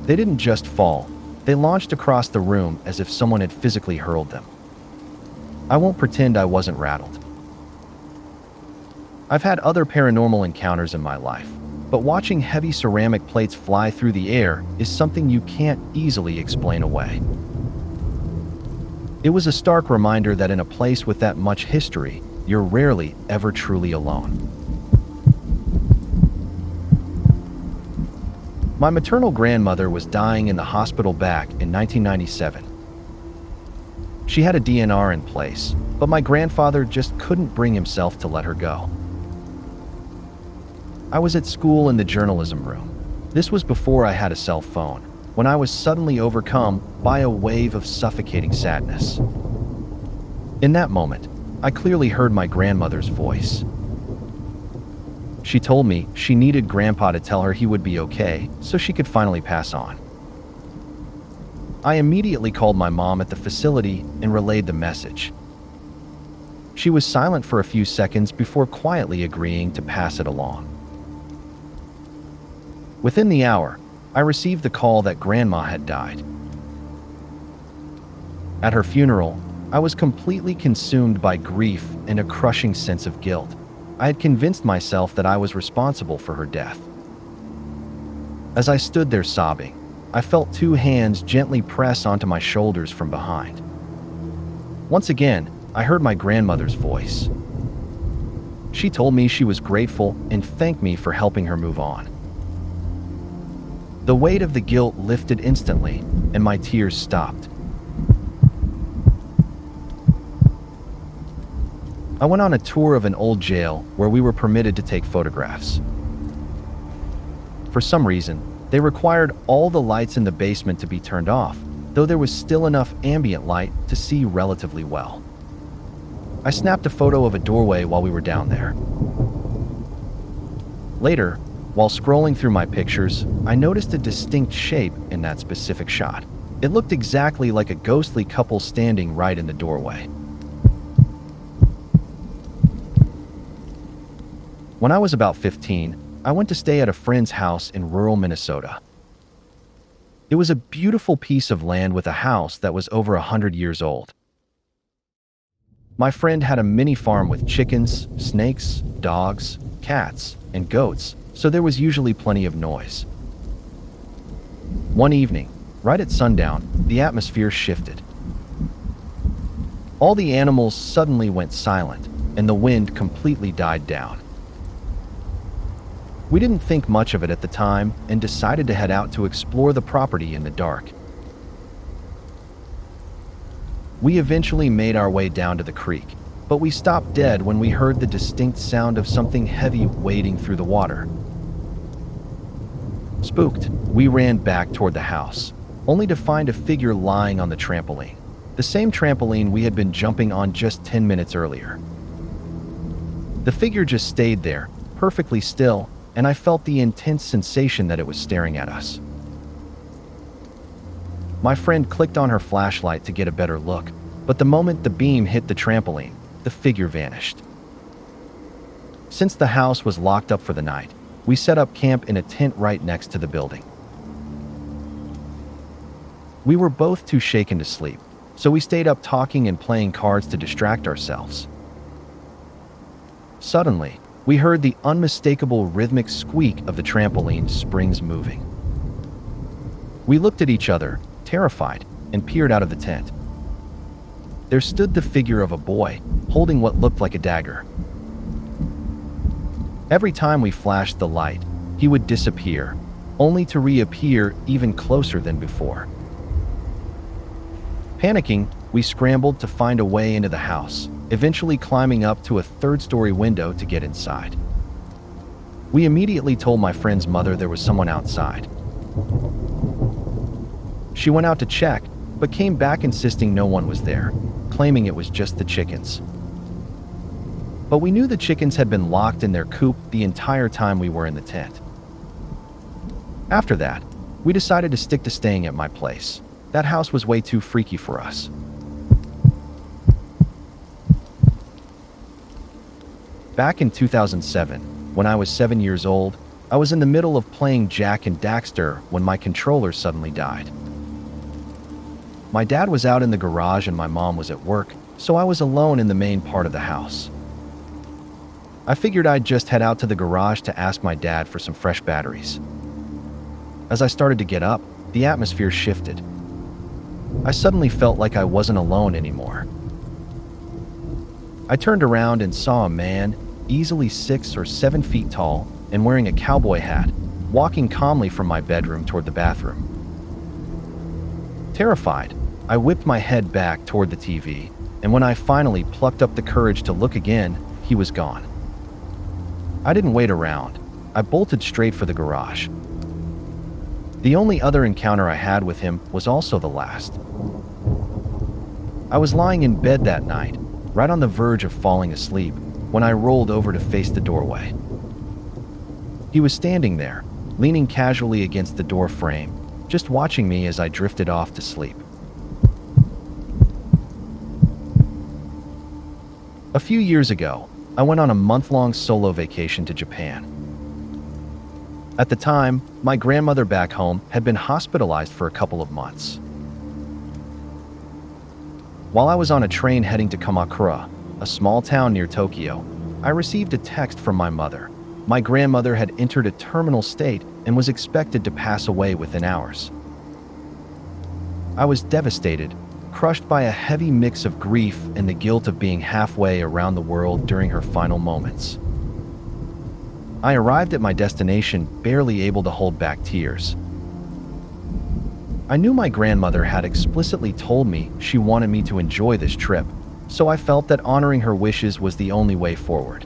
They didn't just fall, they launched across the room as if someone had physically hurled them. I won't pretend I wasn't rattled. I've had other paranormal encounters in my life, but watching heavy ceramic plates fly through the air is something you can't easily explain away. It was a stark reminder that in a place with that much history, you're rarely ever truly alone. My maternal grandmother was dying in the hospital back in 1997. She had a DNR in place, but my grandfather just couldn't bring himself to let her go. I was at school in the journalism room. This was before I had a cell phone, when I was suddenly overcome by a wave of suffocating sadness. In that moment, I clearly heard my grandmother's voice. She told me she needed Grandpa to tell her he would be okay so she could finally pass on. I immediately called my mom at the facility and relayed the message. She was silent for a few seconds before quietly agreeing to pass it along. Within the hour, I received the call that Grandma had died. At her funeral, I was completely consumed by grief and a crushing sense of guilt. I had convinced myself that I was responsible for her death. As I stood there sobbing, I felt two hands gently press onto my shoulders from behind. Once again, I heard my grandmother's voice. She told me she was grateful and thanked me for helping her move on. The weight of the guilt lifted instantly, and my tears stopped. I went on a tour of an old jail where we were permitted to take photographs. For some reason, they required all the lights in the basement to be turned off, though there was still enough ambient light to see relatively well. I snapped a photo of a doorway while we were down there. Later, while scrolling through my pictures, I noticed a distinct shape in that specific shot. It looked exactly like a ghostly couple standing right in the doorway. When I was about 15, I went to stay at a friend's house in rural Minnesota. It was a beautiful piece of land with a house that was over 100 years old. My friend had a mini farm with chickens, snakes, dogs, cats, and goats, so there was usually plenty of noise. One evening, right at sundown, the atmosphere shifted. All the animals suddenly went silent, and the wind completely died down. We didn't think much of it at the time and decided to head out to explore the property in the dark. We eventually made our way down to the creek, but we stopped dead when we heard the distinct sound of something heavy wading through the water. Spooked, we ran back toward the house, only to find a figure lying on the trampoline, the same trampoline we had been jumping on just 10 minutes earlier. The figure just stayed there, perfectly still, and I felt the intense sensation that it was staring at us. My friend clicked on her flashlight to get a better look, but the moment the beam hit the trampoline, the figure vanished. Since the house was locked up for the night, we set up camp in a tent right next to the building. We were both too shaken to sleep, so we stayed up talking and playing cards to distract ourselves. Suddenly, we heard the unmistakable rhythmic squeak of the trampoline springs moving. We looked at each other, terrified, and peered out of the tent. There stood the figure of a boy, holding what looked like a dagger. Every time we flashed the light, he would disappear, only to reappear even closer than before. Panicking, we scrambled to find a way into the house, eventually climbing up to a third-story window to get inside. We immediately told my friend's mother there was someone outside. She went out to check, but came back insisting no one was there, claiming it was just the chickens. But we knew the chickens had been locked in their coop the entire time we were in the tent. After that, we decided to stick to staying at my place. That house was way too freaky for us. Back in 2007, when I was 7 years old, I was in the middle of playing Jack and Daxter when my controller suddenly died. My dad was out in the garage and my mom was at work, so I was alone in the main part of the house. I figured I'd just head out to the garage to ask my dad for some fresh batteries. As I started to get up, the atmosphere shifted. I suddenly felt like I wasn't alone anymore. I turned around and saw a man, easily 6 or 7 feet tall and wearing a cowboy hat, walking calmly from my bedroom toward the bathroom. Terrified, I whipped my head back toward the TV, and when I finally plucked up the courage to look again, he was gone. I didn't wait around. I bolted straight for the garage. The only other encounter I had with him was also the last. I was lying in bed that night, right on the verge of falling asleep, when I rolled over to face the doorway. He was standing there, leaning casually against the door frame, just watching me as I drifted off to sleep. A few years ago, I went on a month-long solo vacation to Japan. At the time, my grandmother back home had been hospitalized for a couple of months. While I was on a train heading to Kamakura, a small town near Tokyo, I received a text from my mother. My grandmother had entered a terminal state and was expected to pass away within hours. I was devastated, crushed by a heavy mix of grief and the guilt of being halfway around the world during her final moments. I arrived at my destination barely able to hold back tears. I knew my grandmother had explicitly told me she wanted me to enjoy this trip, so I felt that honoring her wishes was the only way forward.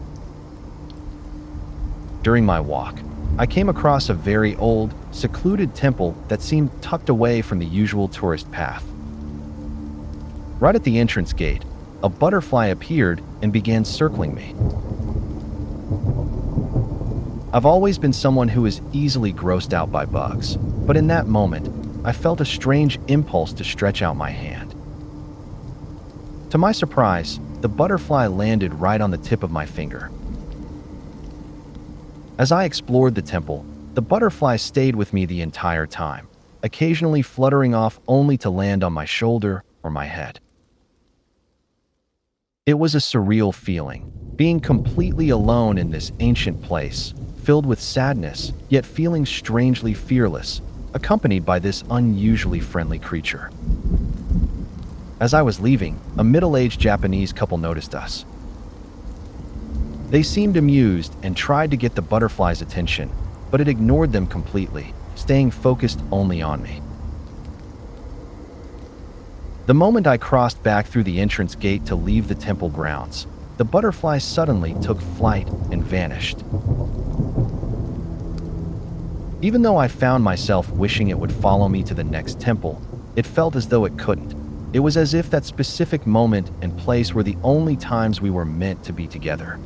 During my walk, I came across a very old, secluded temple that seemed tucked away from the usual tourist path. Right at the entrance gate, a butterfly appeared and began circling me. I've always been someone who is easily grossed out by bugs, but in that moment, I felt a strange impulse to stretch out my hand. To my surprise, the butterfly landed right on the tip of my finger. As I explored the temple, the butterfly stayed with me the entire time, occasionally fluttering off only to land on my shoulder or my head. It was a surreal feeling, being completely alone in this ancient place, filled with sadness, yet feeling strangely fearless, accompanied by this unusually friendly creature. As I was leaving, a middle-aged Japanese couple noticed us. They seemed amused and tried to get the butterfly's attention, but it ignored them completely, staying focused only on me. The moment I crossed back through the entrance gate to leave the temple grounds, the butterfly suddenly took flight and vanished. Even though I found myself wishing it would follow me to the next temple, it felt as though it couldn't. It was as if that specific moment and place were the only times we were meant to be together.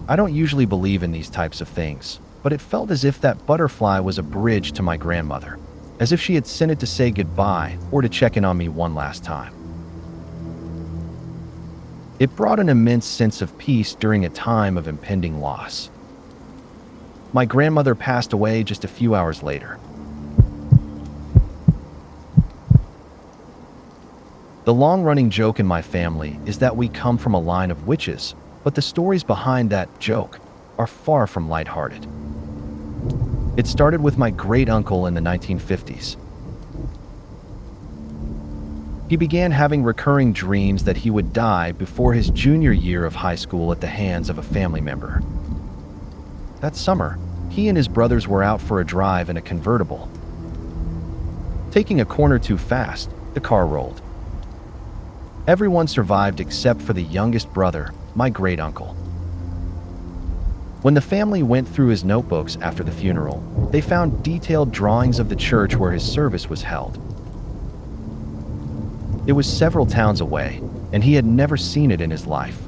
I don't usually believe in these types of things, but it felt as if that butterfly was a bridge to my grandmother, as if she had sent it to say goodbye or to check in on me one last time. It brought an immense sense of peace during a time of impending loss. My grandmother passed away just a few hours later. The long-running joke in my family is that we come from a line of witches, but the stories behind that joke are far from lighthearted. It started with my great-uncle in the 1950s. He began having recurring dreams that he would die before his junior year of high school at the hands of a family member. That summer, he and his brothers were out for a drive in a convertible. Taking a corner too fast, the car rolled. Everyone survived except for the youngest brother, my great-uncle. When the family went through his notebooks after the funeral, they found detailed drawings of the church where his service was held. It was several towns away, and he had never seen it in his life.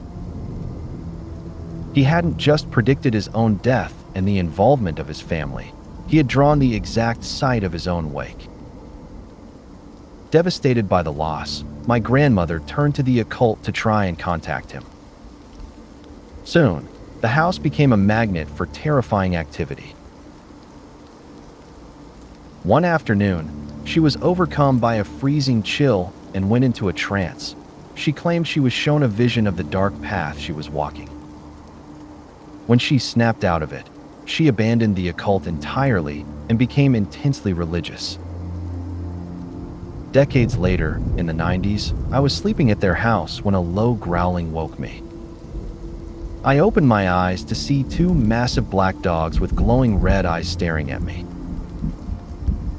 He hadn't just predicted his own death and the involvement of his family. He had drawn the exact site of his own wake. Devastated by the loss, my grandmother turned to the occult to try and contact him. Soon, the house became a magnet for terrifying activity. One afternoon, she was overcome by a freezing chill and went into a trance. She claimed she was shown a vision of the dark path she was walking. When she snapped out of it, she abandoned the occult entirely and became intensely religious. Decades later, in the 90s, I was sleeping at their house when a low growling woke me. I opened my eyes to see two massive black dogs with glowing red eyes staring at me.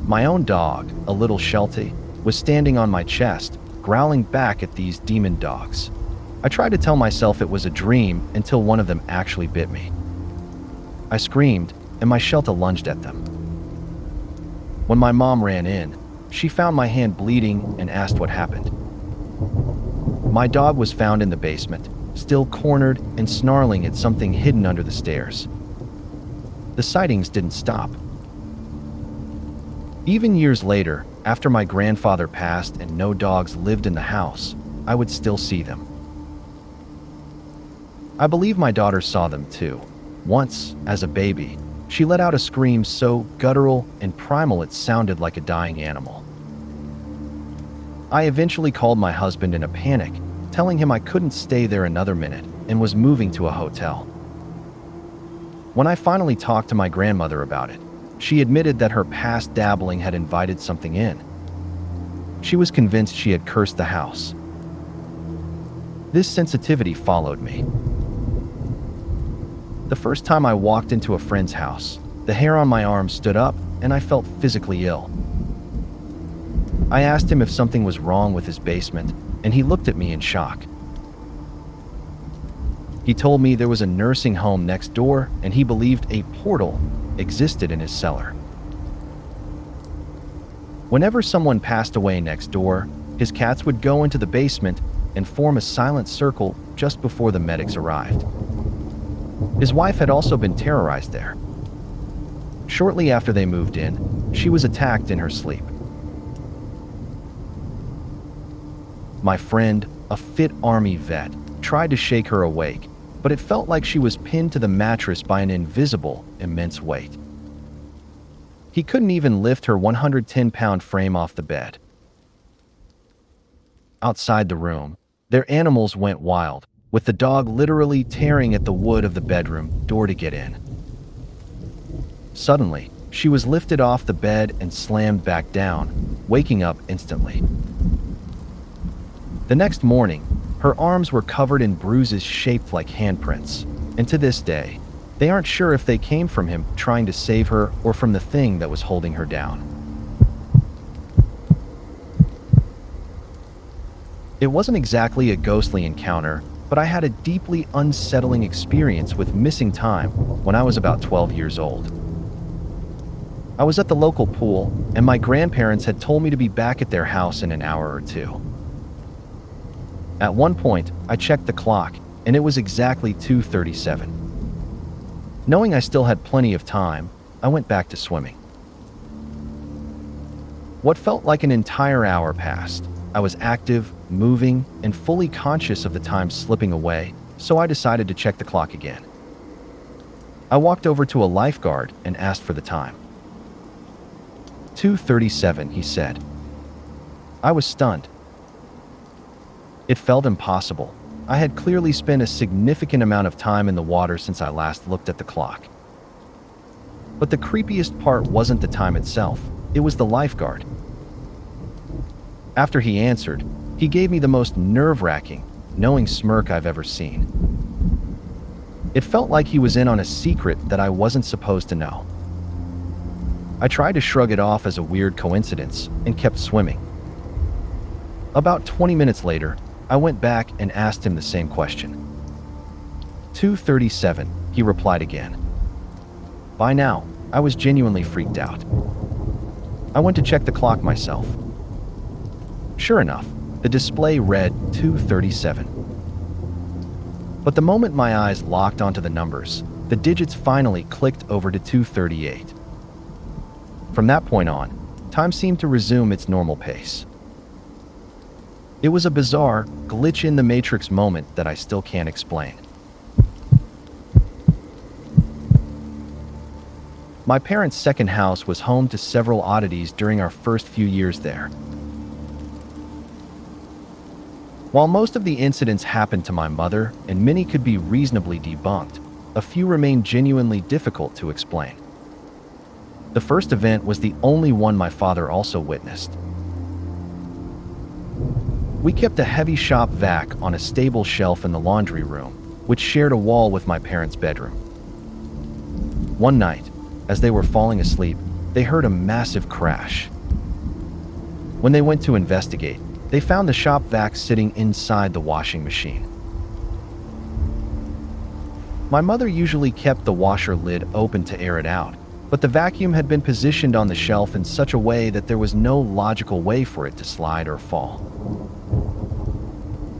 My own dog, a little Sheltie, was standing on my chest, growling back at these demon dogs. I tried to tell myself it was a dream until one of them actually bit me. I screamed, and my Sheltie lunged at them. When my mom ran in, she found my hand bleeding and asked what happened. My dog was found in the basement, still cornered and snarling at something hidden under the stairs. The sightings didn't stop. Even years later, after my grandfather passed and no dogs lived in the house, I would still see them. I believe my daughter saw them too. Once, as a baby, she let out a scream so guttural and primal it sounded like a dying animal. I eventually called my husband in a panic, telling him I couldn't stay there another minute and was moving to a hotel. When I finally talked to my grandmother about it, she admitted that her past dabbling had invited something in. She was convinced she had cursed the house. This sensitivity followed me. The first time I walked into a friend's house, the hair on my arm stood up and I felt physically ill. I asked him if something was wrong with his basement, and he looked at me in shock. He told me there was a nursing home next door and he believed a portal existed in his cellar. Whenever someone passed away next door, his cats would go into the basement and form a silent circle just before the medics arrived. His wife had also been terrorized there. Shortly after they moved in, she was attacked in her sleep. My friend, a fit army vet, tried to shake her awake, but it felt like she was pinned to the mattress by an invisible, immense weight. He couldn't even lift her 110-pound frame off the bed. Outside the room, their animals went wild, with the dog literally tearing at the wood of the bedroom door to get in. Suddenly, she was lifted off the bed and slammed back down, waking up instantly. The next morning, her arms were covered in bruises shaped like handprints, and to this day, they aren't sure if they came from him trying to save her or from the thing that was holding her down. It wasn't exactly a ghostly encounter, but I had a deeply unsettling experience with missing time when I was about 12 years old. I was at the local pool, and my grandparents had told me to be back at their house in an hour or two. At one point, I checked the clock, and it was exactly 2:37. Knowing I still had plenty of time, I went back to swimming. What felt like an entire hour passed. I was active, moving, and fully conscious of the time slipping away, so I decided to check the clock again. I walked over to a lifeguard and asked for the time. 2:37, he said. I was stunned. It felt impossible. I had clearly spent a significant amount of time in the water since I last looked at the clock. But the creepiest part wasn't the time itself, it was the lifeguard. After he answered, he gave me the most nerve-wracking, knowing smirk I've ever seen. It felt like he was in on a secret that I wasn't supposed to know. I tried to shrug it off as a weird coincidence and kept swimming. About 20 minutes later, I went back and asked him the same question. 2:37, he replied again. By now, I was genuinely freaked out. I went to check the clock myself. Sure enough, the display read 2:37. But the moment my eyes locked onto the numbers, the digits finally clicked over to 2:38. From that point on, time seemed to resume its normal pace. It was a bizarre, glitch in the matrix moment that I still can't explain. My parents' second house was home to several oddities during our first few years there. While most of the incidents happened to my mother, and many could be reasonably debunked, a few remained genuinely difficult to explain. The first event was the only one my father also witnessed. We kept a heavy shop vac on a stable shelf in the laundry room, which shared a wall with my parents' bedroom. One night, as they were falling asleep, they heard a massive crash. When they went to investigate, they found the shop vac sitting inside the washing machine. My mother usually kept the washer lid open to air it out, but the vacuum had been positioned on the shelf in such a way that there was no logical way for it to slide or fall.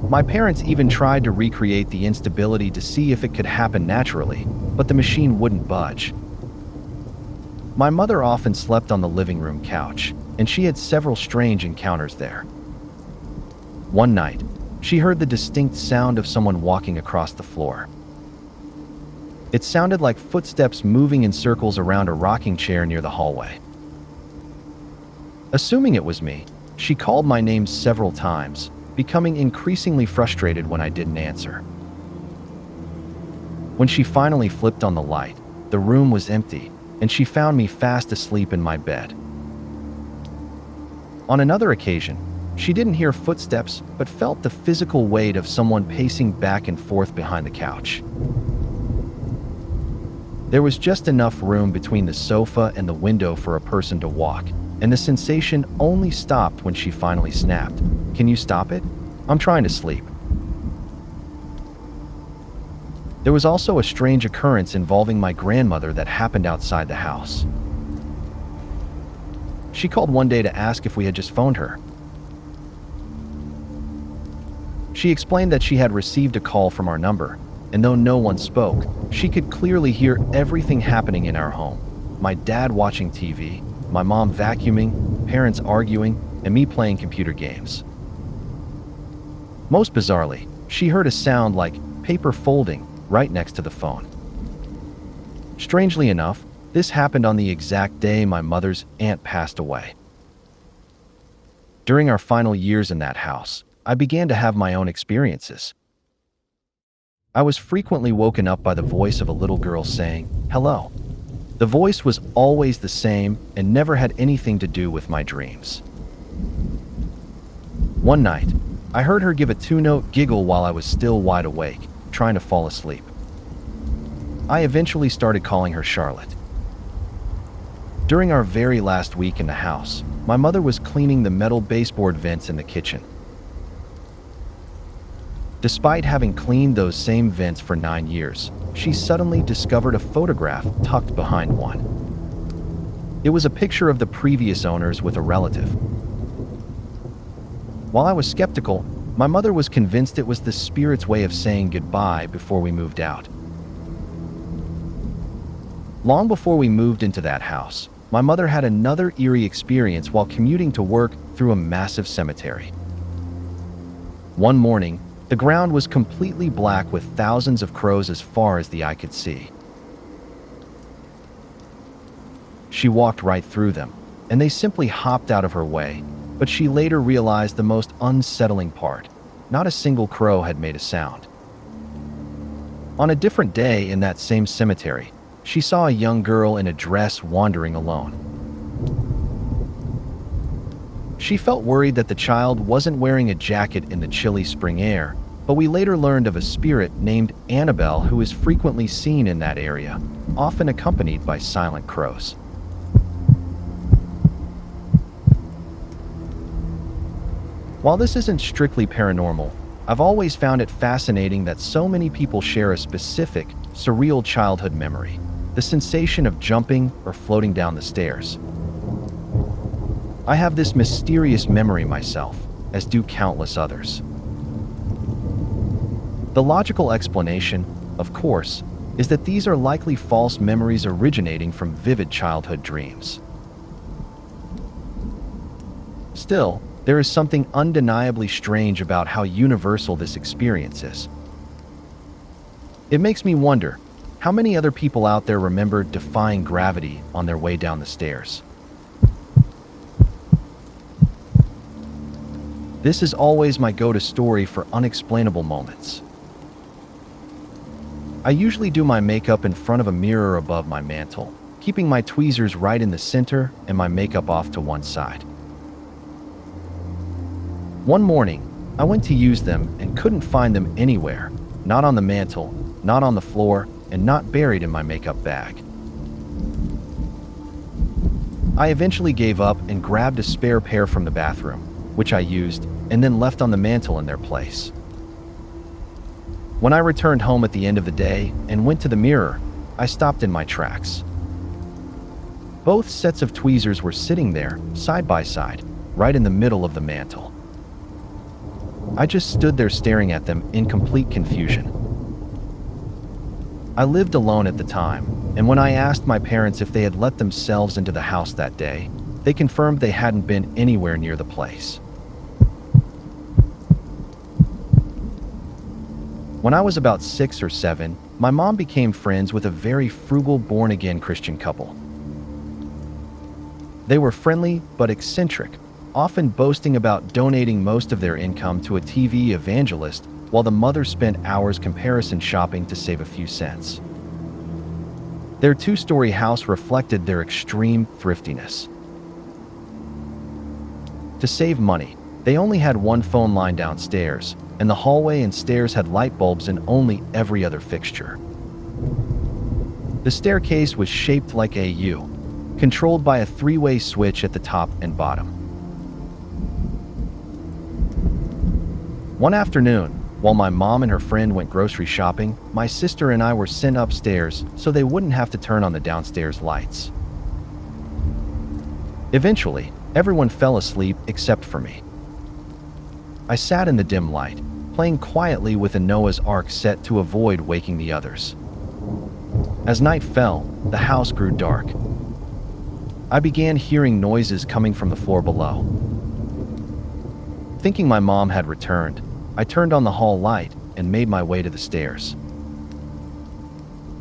My parents even tried to recreate the instability to see if it could happen naturally, but the machine wouldn't budge. My mother often slept on the living room couch, and she had several strange encounters there. One night, she heard the distinct sound of someone walking across the floor. It sounded like footsteps moving in circles around a rocking chair near the hallway. Assuming it was me, she called my name several times, becoming increasingly frustrated when I didn't answer. When she finally flipped on the light, the room was empty, and she found me fast asleep in my bed. On another occasion, she didn't hear footsteps but felt the physical weight of someone pacing back and forth behind the couch. There was just enough room between the sofa and the window for a person to walk, and the sensation only stopped when she finally snapped. "Can you stop it? I'm trying to sleep." There was also a strange occurrence involving my grandmother that happened outside the house. She called one day to ask if we had just phoned her. She explained that she had received a call from our number, and though no one spoke, she could clearly hear everything happening in our home. My dad watching TV, my mom vacuuming, parents arguing, and me playing computer games. Most bizarrely, she heard a sound like paper folding right next to the phone. Strangely enough, This happened on the exact day my mother's aunt passed away. During our final years in that house, I began to have my own experiences. I was frequently woken up by the voice of a little girl saying, "Hello." The voice was always the same and never had anything to do with my dreams. One night, I heard her give a two-note giggle while I was still wide awake, trying to fall asleep. I eventually started calling her Charlotte. During our very last week in the house, my mother was cleaning the metal baseboard vents in the kitchen. Despite having cleaned those same vents for 9 years, she suddenly discovered a photograph tucked behind one. It was a picture of the previous owners with a relative. While I was skeptical, my mother was convinced it was the spirit's way of saying goodbye before we moved out. Long before we moved into that house, my mother had another eerie experience while commuting to work through a massive cemetery. One morning, the ground was completely black with thousands of crows as far as the eye could see. She walked right through them, and they simply hopped out of her way, but she later realized the most unsettling part: not a single crow had made a sound. On a different day in that same cemetery, she saw a young girl in a dress wandering alone. She felt worried that the child wasn't wearing a jacket in the chilly spring air, but we later learned of a spirit named Annabelle who is frequently seen in that area, often accompanied by silent crows. While this isn't strictly paranormal, I've always found it fascinating that so many people share a specific, surreal childhood memory: the sensation of jumping or floating down the stairs. I have this mysterious memory myself, as do countless others. The logical explanation, of course, is that these are likely false memories originating from vivid childhood dreams. Still, there is something undeniably strange about how universal this experience is. It makes me wonder, how many other people out there remember defying gravity on their way down the stairs? This is always my go-to story for unexplainable moments. I usually do my makeup in front of a mirror above my mantle, keeping my tweezers right in the center and my makeup off to one side. One morning, I went to use them and couldn't find them anywhere, not on the mantle, not on the floor, and not buried in my makeup bag. I eventually gave up and grabbed a spare pair from the bathroom, which I used, and then left on the mantle in their place. When I returned home at the end of the day and went to the mirror, I stopped in my tracks. Both sets of tweezers were sitting there, side by side, right in the middle of the mantle. I just stood there staring at them in complete confusion. I lived alone at the time, and when I asked my parents if they had let themselves into the house that day, they confirmed they hadn't been anywhere near the place. When I was about 6 or 7, my mom became friends with a very frugal born-again Christian couple. They were friendly but eccentric, often boasting about donating most of their income to a TV evangelist, while the mother spent hours comparison shopping to save a few cents. Their 2-story house reflected their extreme thriftiness. To save money, they only had one phone line downstairs, and the hallway and stairs had light bulbs in only every other fixture. The staircase was shaped like a U, controlled by a 3-way switch at the top and bottom. One afternoon, while my mom and her friend went grocery shopping, my sister and I were sent upstairs so they wouldn't have to turn on the downstairs lights. Eventually, everyone fell asleep except for me. I sat in the dim light, playing quietly with a Noah's Ark set to avoid waking the others. As night fell, the house grew dark. I began hearing noises coming from the floor below. Thinking my mom had returned, I turned on the hall light and made my way to the stairs.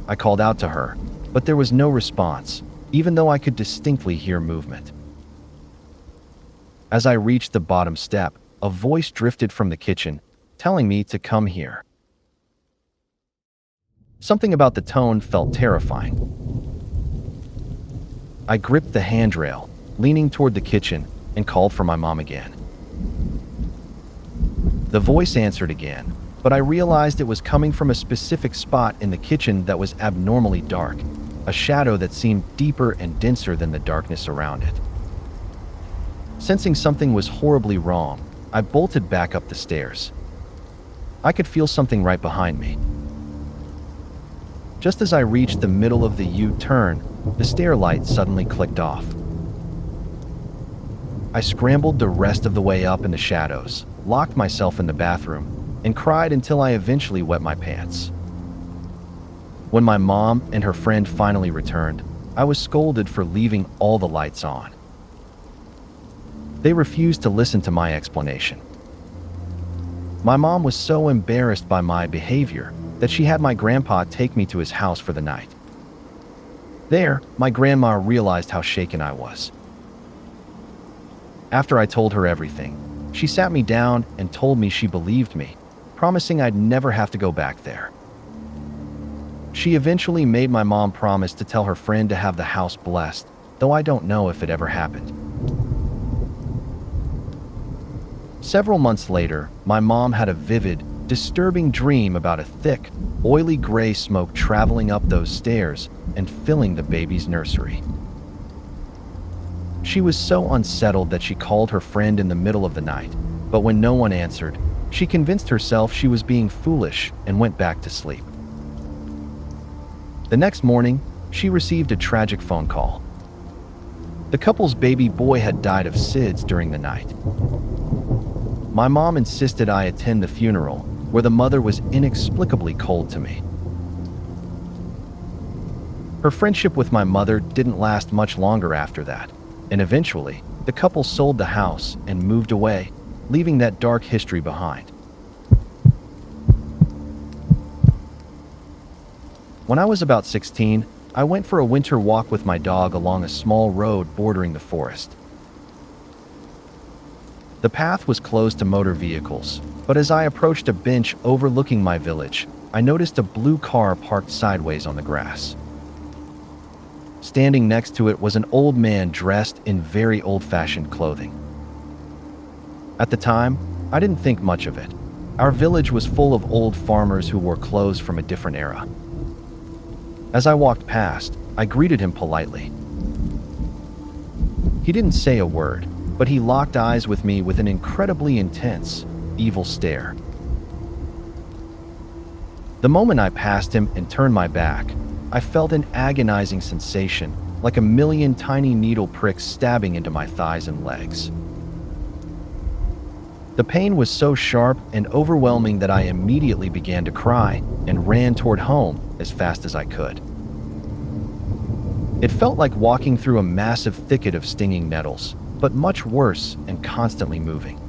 I called out to her, but there was no response, even though I could distinctly hear movement. As I reached the bottom step, a voice drifted from the kitchen, telling me to come here. Something about the tone felt terrifying. I gripped the handrail, leaning toward the kitchen, and called for my mom again. The voice answered again, but I realized it was coming from a specific spot in the kitchen that was abnormally dark, a shadow that seemed deeper and denser than the darkness around it. Sensing something was horribly wrong, I bolted back up the stairs. I could feel something right behind me. Just as I reached the middle of the U-turn, the stair light suddenly clicked off. I scrambled the rest of the way up in the shadows, locked myself in the bathroom, and cried until I eventually wet my pants. When my mom and her friend finally returned, I was scolded for leaving all the lights on. They refused to listen to my explanation. My mom was so embarrassed by my behavior that she had my grandpa take me to his house for the night. There, my grandma realized how shaken I was. After I told her everything, she sat me down and told me she believed me, promising I'd never have to go back there. She eventually made my mom promise to tell her friend to have the house blessed, though I don't know if it ever happened. Several months later, my mom had a vivid, disturbing dream about a thick, oily gray smoke traveling up those stairs and filling the baby's nursery. She was so unsettled that she called her friend in the middle of the night, but when no one answered, she convinced herself she was being foolish and went back to sleep. The next morning, she received a tragic phone call. The couple's baby boy had died of SIDS during the night. My mom insisted I attend the funeral, where the mother was inexplicably cold to me. Her friendship with my mother didn't last much longer after that, and eventually, the couple sold the house and moved away, leaving that dark history behind. When I was about 16, I went for a winter walk with my dog along a small road bordering the forest. The path was closed to motor vehicles, but as I approached a bench overlooking my village, I noticed a blue car parked sideways on the grass. Standing next to it was an old man dressed in very old-fashioned clothing. At the time, I didn't think much of it. Our village was full of old farmers who wore clothes from a different era. As I walked past, I greeted him politely. He didn't say a word, but he locked eyes with me with an incredibly intense, evil stare. The moment I passed him and turned my back, I felt an agonizing sensation, like a million tiny needle pricks stabbing into my thighs and legs. The pain was so sharp and overwhelming that I immediately began to cry and ran toward home as fast as I could. It felt like walking through a massive thicket of stinging nettles, but much worse and constantly moving.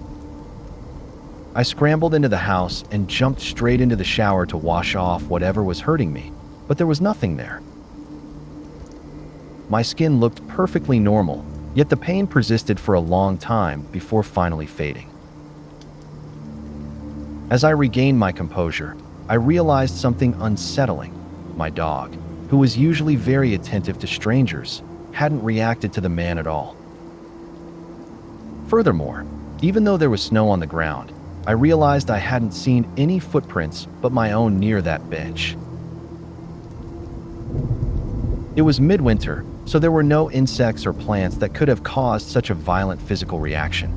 I scrambled into the house and jumped straight into the shower to wash off whatever was hurting me, but there was nothing there. My skin looked perfectly normal, yet the pain persisted for a long time before finally fading. As I regained my composure, I realized something unsettling. My dog, who was usually very attentive to strangers, hadn't reacted to the man at all. Furthermore, even though there was snow on the ground, I realized I hadn't seen any footprints but my own near that bench. It was midwinter, so there were no insects or plants that could have caused such a violent physical reaction.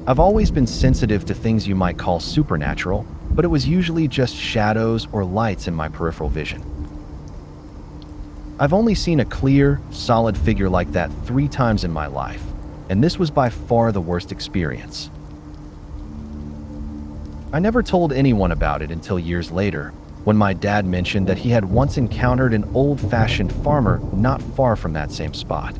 I've always been sensitive to things you might call supernatural, but it was usually just shadows or lights in my peripheral vision. I've only seen a clear, solid figure like that 3 times in my life, and this was by far the worst experience. I never told anyone about it until years later, when my dad mentioned that he had once encountered an old-fashioned farmer not far from that same spot.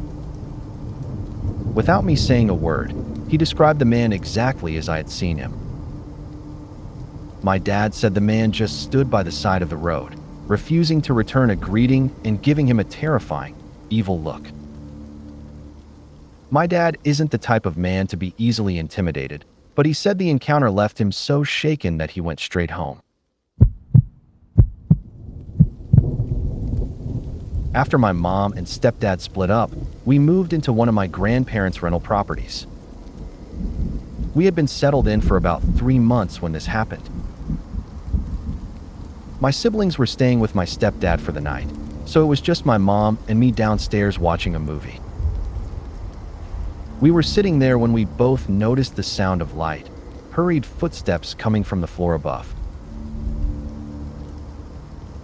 Without me saying a word, he described the man exactly as I had seen him. My dad said the man just stood by the side of the road, refusing to return a greeting and giving him a terrifying, evil look. My dad isn't the type of man to be easily intimidated, but he said the encounter left him so shaken that he went straight home. After my mom and stepdad split up, we moved into one of my grandparents' rental properties. We had been settled in for about 3 months when this happened. My siblings were staying with my stepdad for the night, so it was just my mom and me downstairs watching a movie. We were sitting there when we both noticed the sound of light, hurried footsteps coming from the floor above.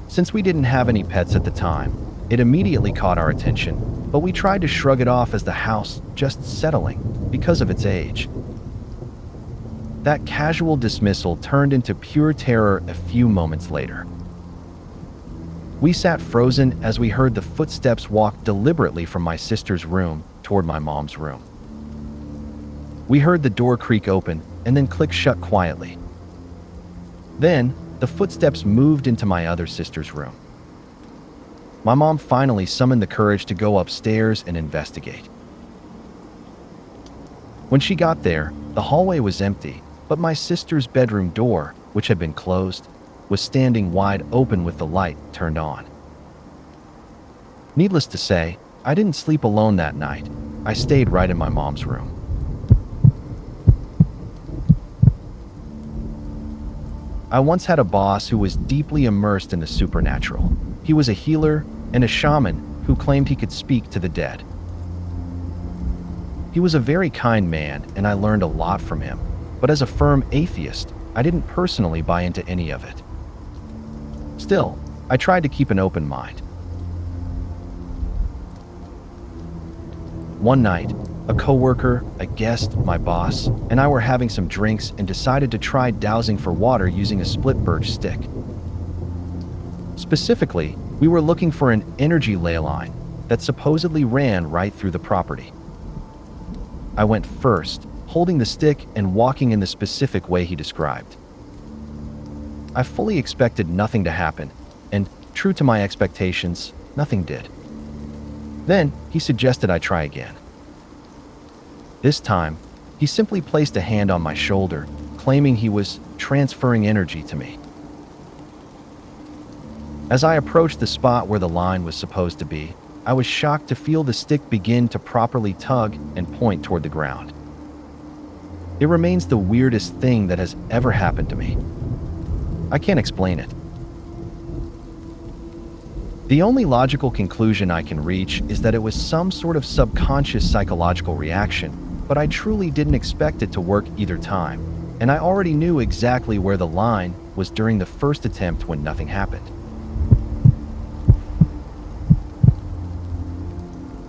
Since we didn't have any pets at the time, it immediately caught our attention, but we tried to shrug it off as the house just settling because of its age. That casual dismissal turned into pure terror a few moments later. We sat frozen as we heard the footsteps walk deliberately from my sister's room toward my mom's room. We heard the door creak open and then click shut quietly. Then, the footsteps moved into my other sister's room. My mom finally summoned the courage to go upstairs and investigate. When she got there, the hallway was empty, but my sister's bedroom door, which had been closed, was standing wide open with the light turned on. Needless to say, I didn't sleep alone that night. I stayed right in my mom's room. I once had a boss who was deeply immersed in the supernatural. He was a healer and a shaman who claimed he could speak to the dead. He was a very kind man, and I learned a lot from him. But as a firm atheist, I didn't personally buy into any of it. Still, I tried to keep an open mind. One night, a coworker, a guest, my boss, and I were having some drinks and decided to try dowsing for water using a split birch stick. Specifically, we were looking for an energy ley line that supposedly ran right through the property. I went first, holding the stick and walking in the specific way he described. I fully expected nothing to happen, and, true to my expectations, nothing did. Then, he suggested I try again. This time, he simply placed a hand on my shoulder, claiming he was transferring energy to me. As I approached the spot where the line was supposed to be, I was shocked to feel the stick begin to properly tug and point toward the ground. It remains the weirdest thing that has ever happened to me. I can't explain it. The only logical conclusion I can reach is that it was some sort of subconscious psychological reaction, but I truly didn't expect it to work either time, and I already knew exactly where the line was during the first attempt when nothing happened.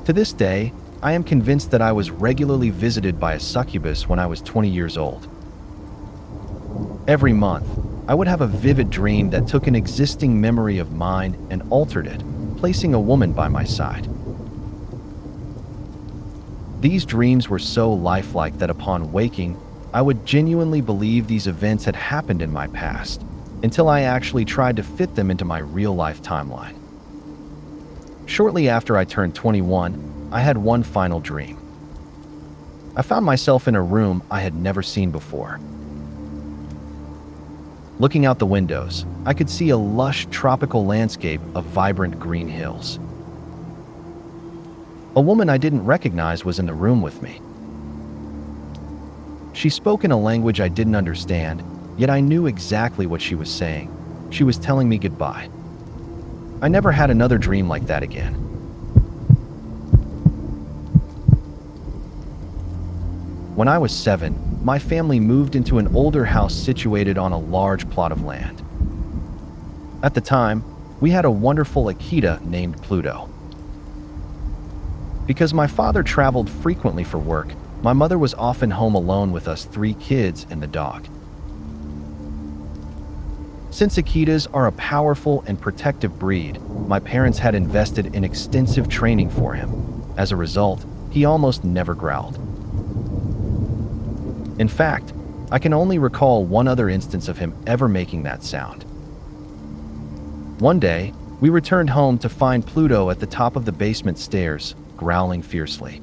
To this day, I am convinced that I was regularly visited by a succubus when I was 20 years old. Every month, I would have a vivid dream that took an existing memory of mine and altered it, placing a woman by my side. These dreams were so lifelike that upon waking, I would genuinely believe these events had happened in my past, until I actually tried to fit them into my real-life timeline. Shortly after I turned 21, I had one final dream. I found myself in a room I had never seen before. Looking out the windows, I could see a lush tropical landscape of vibrant green hills. A woman I didn't recognize was in the room with me. She spoke in a language I didn't understand, yet I knew exactly what she was saying. She was telling me goodbye. I never had another dream like that again. When I was 7, my family moved into an older house situated on a large plot of land. At the time, we had a wonderful Akita named Pluto. Because my father traveled frequently for work, my mother was often home alone with us 3 kids and the dog. Since Akitas are a powerful and protective breed, my parents had invested in extensive training for him. As a result, he almost never growled. In fact, I can only recall one other instance of him ever making that sound. One day, we returned home to find Pluto at the top of the basement stairs, growling fiercely.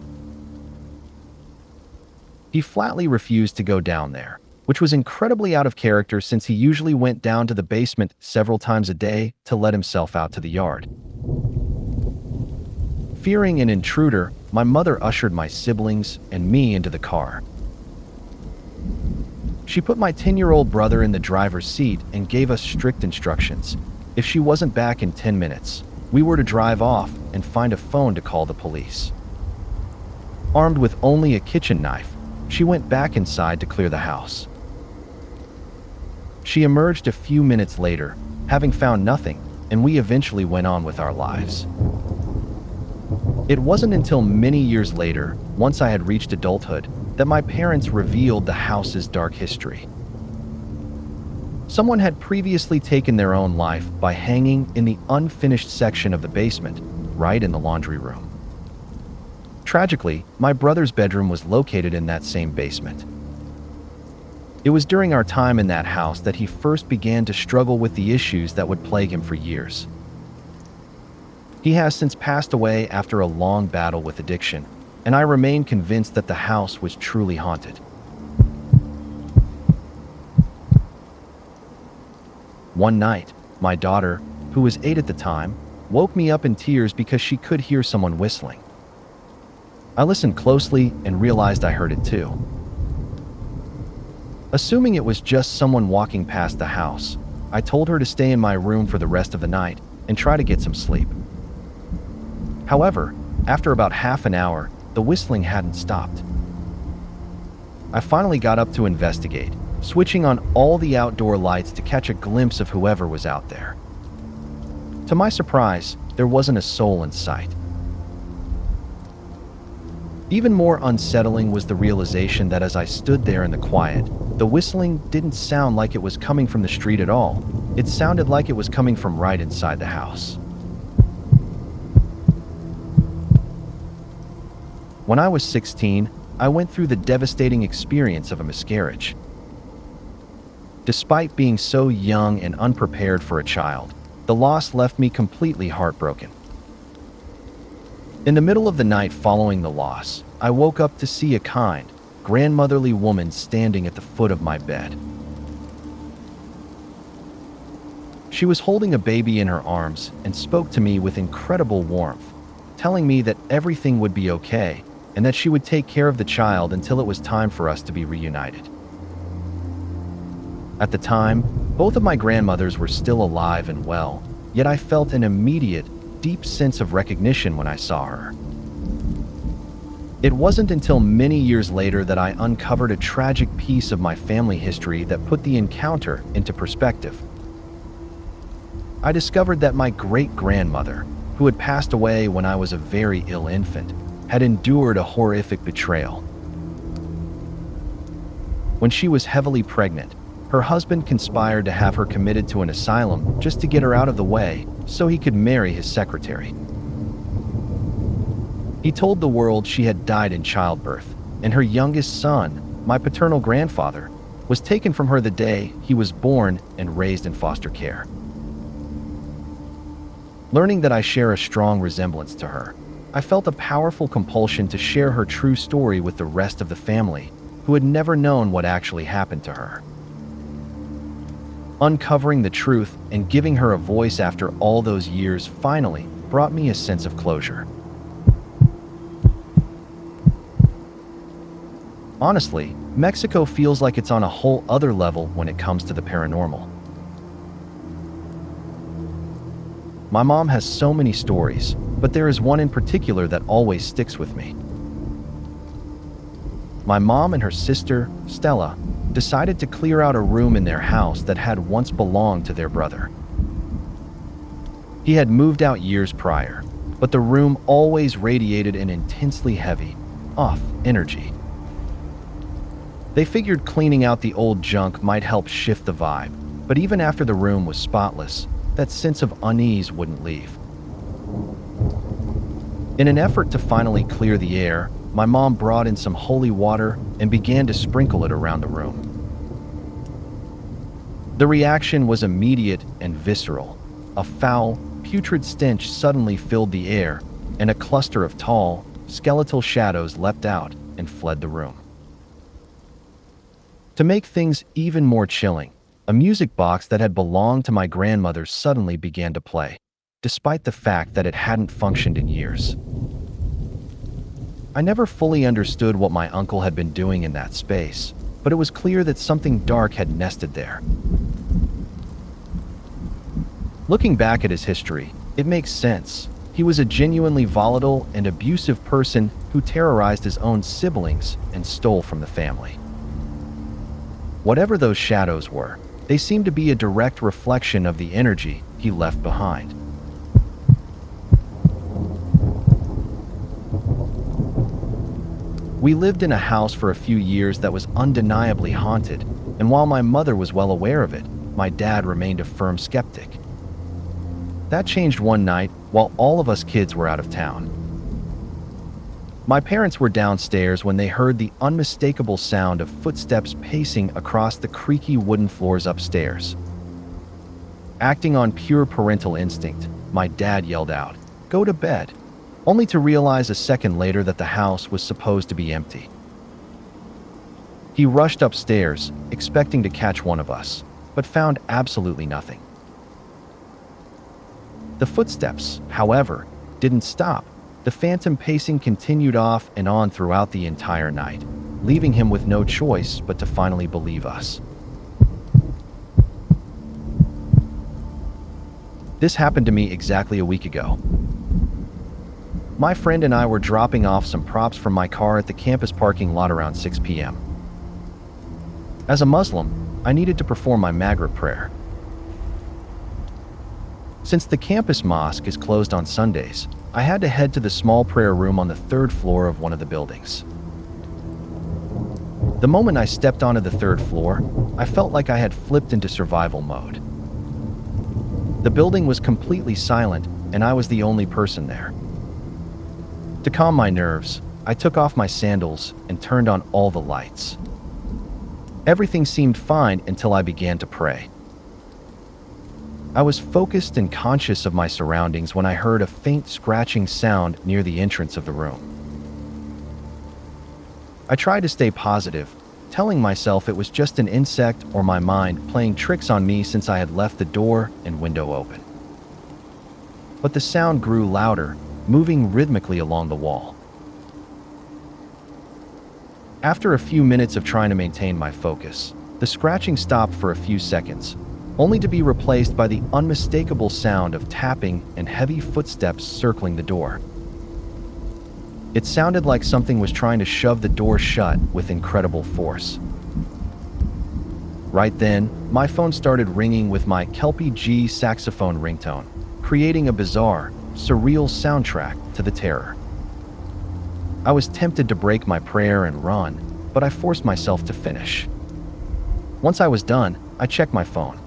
He flatly refused to go down there, which was incredibly out of character since he usually went down to the basement several times a day to let himself out to the yard. Fearing an intruder, my mother ushered my siblings and me into the car. She put my 10-year-old brother in the driver's seat and gave us strict instructions. If she wasn't back in 10 minutes, we were to drive off and find a phone to call the police. Armed with only a kitchen knife, she went back inside to clear the house. She emerged a few minutes later, having found nothing, and we eventually went on with our lives. It wasn't until many years later, once I had reached adulthood, that my parents revealed the house's dark history. Someone had previously taken their own life by hanging in the unfinished section of the basement, right in the laundry room. Tragically, my brother's bedroom was located in that same basement. It was during our time in that house that he first began to struggle with the issues that would plague him for years. He has since passed away after a long battle with addiction, and I remain convinced that the house was truly haunted. One night, my daughter, who was 8 at the time, woke me up in tears because she could hear someone whistling. I listened closely and realized I heard it too. Assuming it was just someone walking past the house, I told her to stay in my room for the rest of the night and try to get some sleep. However, after about half an hour, the whistling hadn't stopped. I finally got up to investigate, switching on all the outdoor lights to catch a glimpse of whoever was out there. To my surprise, there wasn't a soul in sight. Even more unsettling was the realization that as I stood there in the quiet, the whistling didn't sound like it was coming from the street at all. It sounded like it was coming from right inside the house. When I was 16, I went through the devastating experience of a miscarriage. Despite being so young and unprepared for a child, the loss left me completely heartbroken. In the middle of the night following the loss, I woke up to see a kind, grandmotherly woman standing at the foot of my bed. She was holding a baby in her arms and spoke to me with incredible warmth, telling me that everything would be okay and that she would take care of the child until it was time for us to be reunited. At the time, both of my grandmothers were still alive and well, yet I felt an immediate, deep sense of recognition when I saw her. It wasn't until many years later that I uncovered a tragic piece of my family history that put the encounter into perspective. I discovered that my great-grandmother, who had passed away when I was a very ill infant, had endured a horrific betrayal. When she was heavily pregnant, her husband conspired to have her committed to an asylum just to get her out of the way so he could marry his secretary. He told the world she had died in childbirth, and her youngest son, my paternal grandfather, was taken from her the day he was born and raised in foster care. Learning that I share a strong resemblance to her, I felt a powerful compulsion to share her true story with the rest of the family, who had never known what actually happened to her. Uncovering the truth and giving her a voice after all those years finally brought me a sense of closure. Honestly, Mexico feels like it's on a whole other level when it comes to the paranormal. My mom has so many stories, but there is one in particular that always sticks with me. My mom and her sister, Stella, decided to clear out a room in their house that had once belonged to their brother. He had moved out years prior, but the room always radiated an intensely heavy, off energy. They figured cleaning out the old junk might help shift the vibe, but even after the room was spotless, that sense of unease wouldn't leave. In an effort to finally clear the air, my mom brought in some holy water and began to sprinkle it around the room. The reaction was immediate and visceral. a foul, putrid stench suddenly filled the air, and a cluster of tall, skeletal shadows leapt out and fled the room. To make things even more chilling, a music box that had belonged to my grandmother suddenly began to play, despite the fact that it hadn't functioned in years. I never fully understood what my uncle had been doing in that space, but it was clear that something dark had nested there. Looking back at his history, it makes sense. He was a genuinely volatile and abusive person who terrorized his own siblings and stole from the family. Whatever those shadows were, they seemed to be a direct reflection of the energy he left behind. We lived in a house for a few years that was undeniably haunted, and while my mother was well aware of it, my dad remained a firm skeptic. That changed one night while all of us kids were out of town. My parents were downstairs when they heard the unmistakable sound of footsteps pacing across the creaky wooden floors upstairs. Acting on pure parental instinct, my dad yelled out, "Go to bed," only to realize a second later that the house was supposed to be empty. He rushed upstairs, expecting to catch one of us, but found absolutely nothing. The footsteps, however, didn't stop. The phantom pacing continued off and on throughout the entire night, leaving him with no choice but to finally believe us. This happened to me exactly a week ago. My friend and I were dropping off some props from my car at the campus parking lot around 6 p.m. As a Muslim, I needed to perform my Maghrib prayer. Since the campus mosque is closed on Sundays, I had to head to the small prayer room on the third floor of one of the buildings. The moment I stepped onto the third floor, I felt like I had flipped into survival mode. The building was completely silent, and I was the only person there. To calm my nerves, I took off my sandals and turned on all the lights. Everything seemed fine until I began to pray. I was focused and conscious of my surroundings when I heard a faint scratching sound near the entrance of the room. I tried to stay positive, telling myself it was just an insect or my mind playing tricks on me since I had left the door and window open. But the sound grew louder, moving rhythmically along the wall. After a few minutes of trying to maintain my focus, the scratching stopped for a few seconds, only to be replaced by the unmistakable sound of tapping and heavy footsteps circling the door. It sounded like something was trying to shove the door shut with incredible force. Right then, my phone started ringing with my Kelpie G saxophone ringtone, creating a bizarre, surreal soundtrack to the terror. I was tempted to break my prayer and run, but I forced myself to finish. Once I was done, I checked my phone.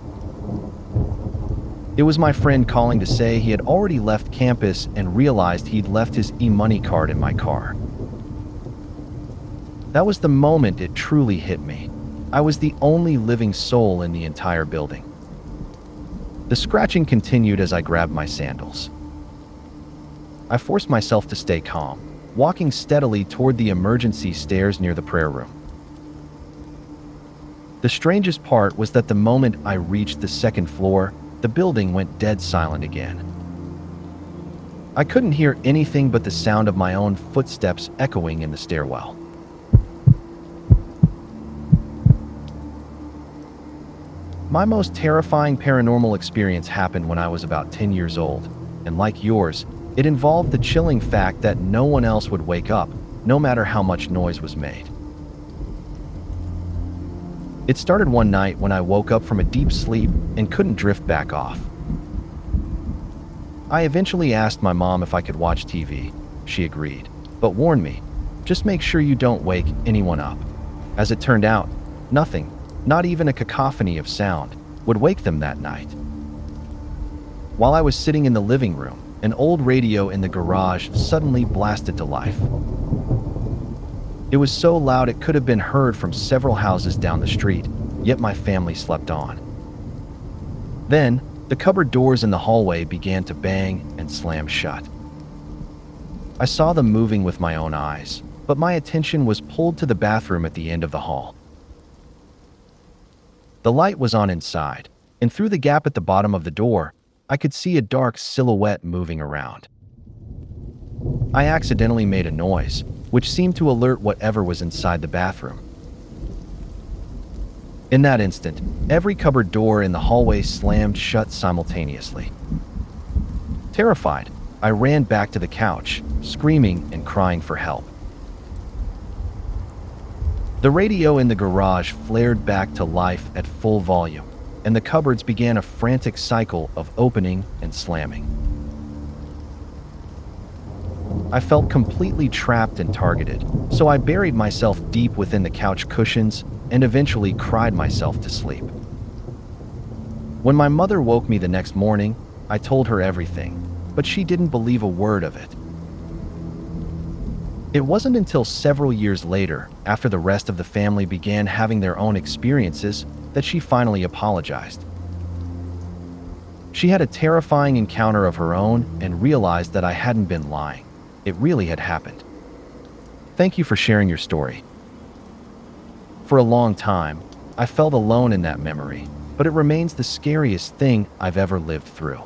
It was my friend calling to say he had already left campus and realized he'd left his e-money card in my car. That was the moment it truly hit me. I was the only living soul in the entire building. The scratching continued as I grabbed my sandals. I forced myself to stay calm, walking steadily toward the emergency stairs near the prayer room. The strangest part was that the moment I reached the second floor, the building went dead silent again. I couldn't hear anything but the sound of my own footsteps echoing in the stairwell. My most terrifying paranormal experience happened when I was about 10 years old, and like yours, it involved the chilling fact that no one else would wake up, no matter how much noise was made. It started one night when I woke up from a deep sleep and couldn't drift back off. I eventually asked my mom if I could watch TV. She agreed, but warned me, just make sure you don't wake anyone up. As it turned out, nothing, not even a cacophony of sound, would wake them that night. While I was sitting in the living room, an old radio in the garage suddenly blasted to life. It was so loud it could have been heard from several houses down the street, yet my family slept on. Then, The cupboard doors in the hallway began to bang and slam shut. I saw them moving with my own eyes, but my attention was pulled to the bathroom at the end of the hall. The light was on inside, and through the gap at the bottom of the door, I could see a dark silhouette moving around. I accidentally made a noise, which seemed to alert whatever was inside the bathroom. In that instant, every cupboard door in the hallway slammed shut simultaneously. Terrified, I ran back to the couch, screaming and crying for help. The radio in the garage flared back to life at full volume, and the cupboards began a frantic cycle of opening and slamming. I felt completely trapped and targeted, so I buried myself deep within the couch cushions and eventually cried myself to sleep. When my mother woke me the next morning, I told her everything, but she didn't believe a word of it. It wasn't until several years later, after the rest of the family began having their own experiences, that she finally apologized. She had a terrifying encounter of her own and realized that I hadn't been lying. It really had happened. Thank you for sharing your story. For a long time, I felt alone in that memory, but it remains the scariest thing I've ever lived through.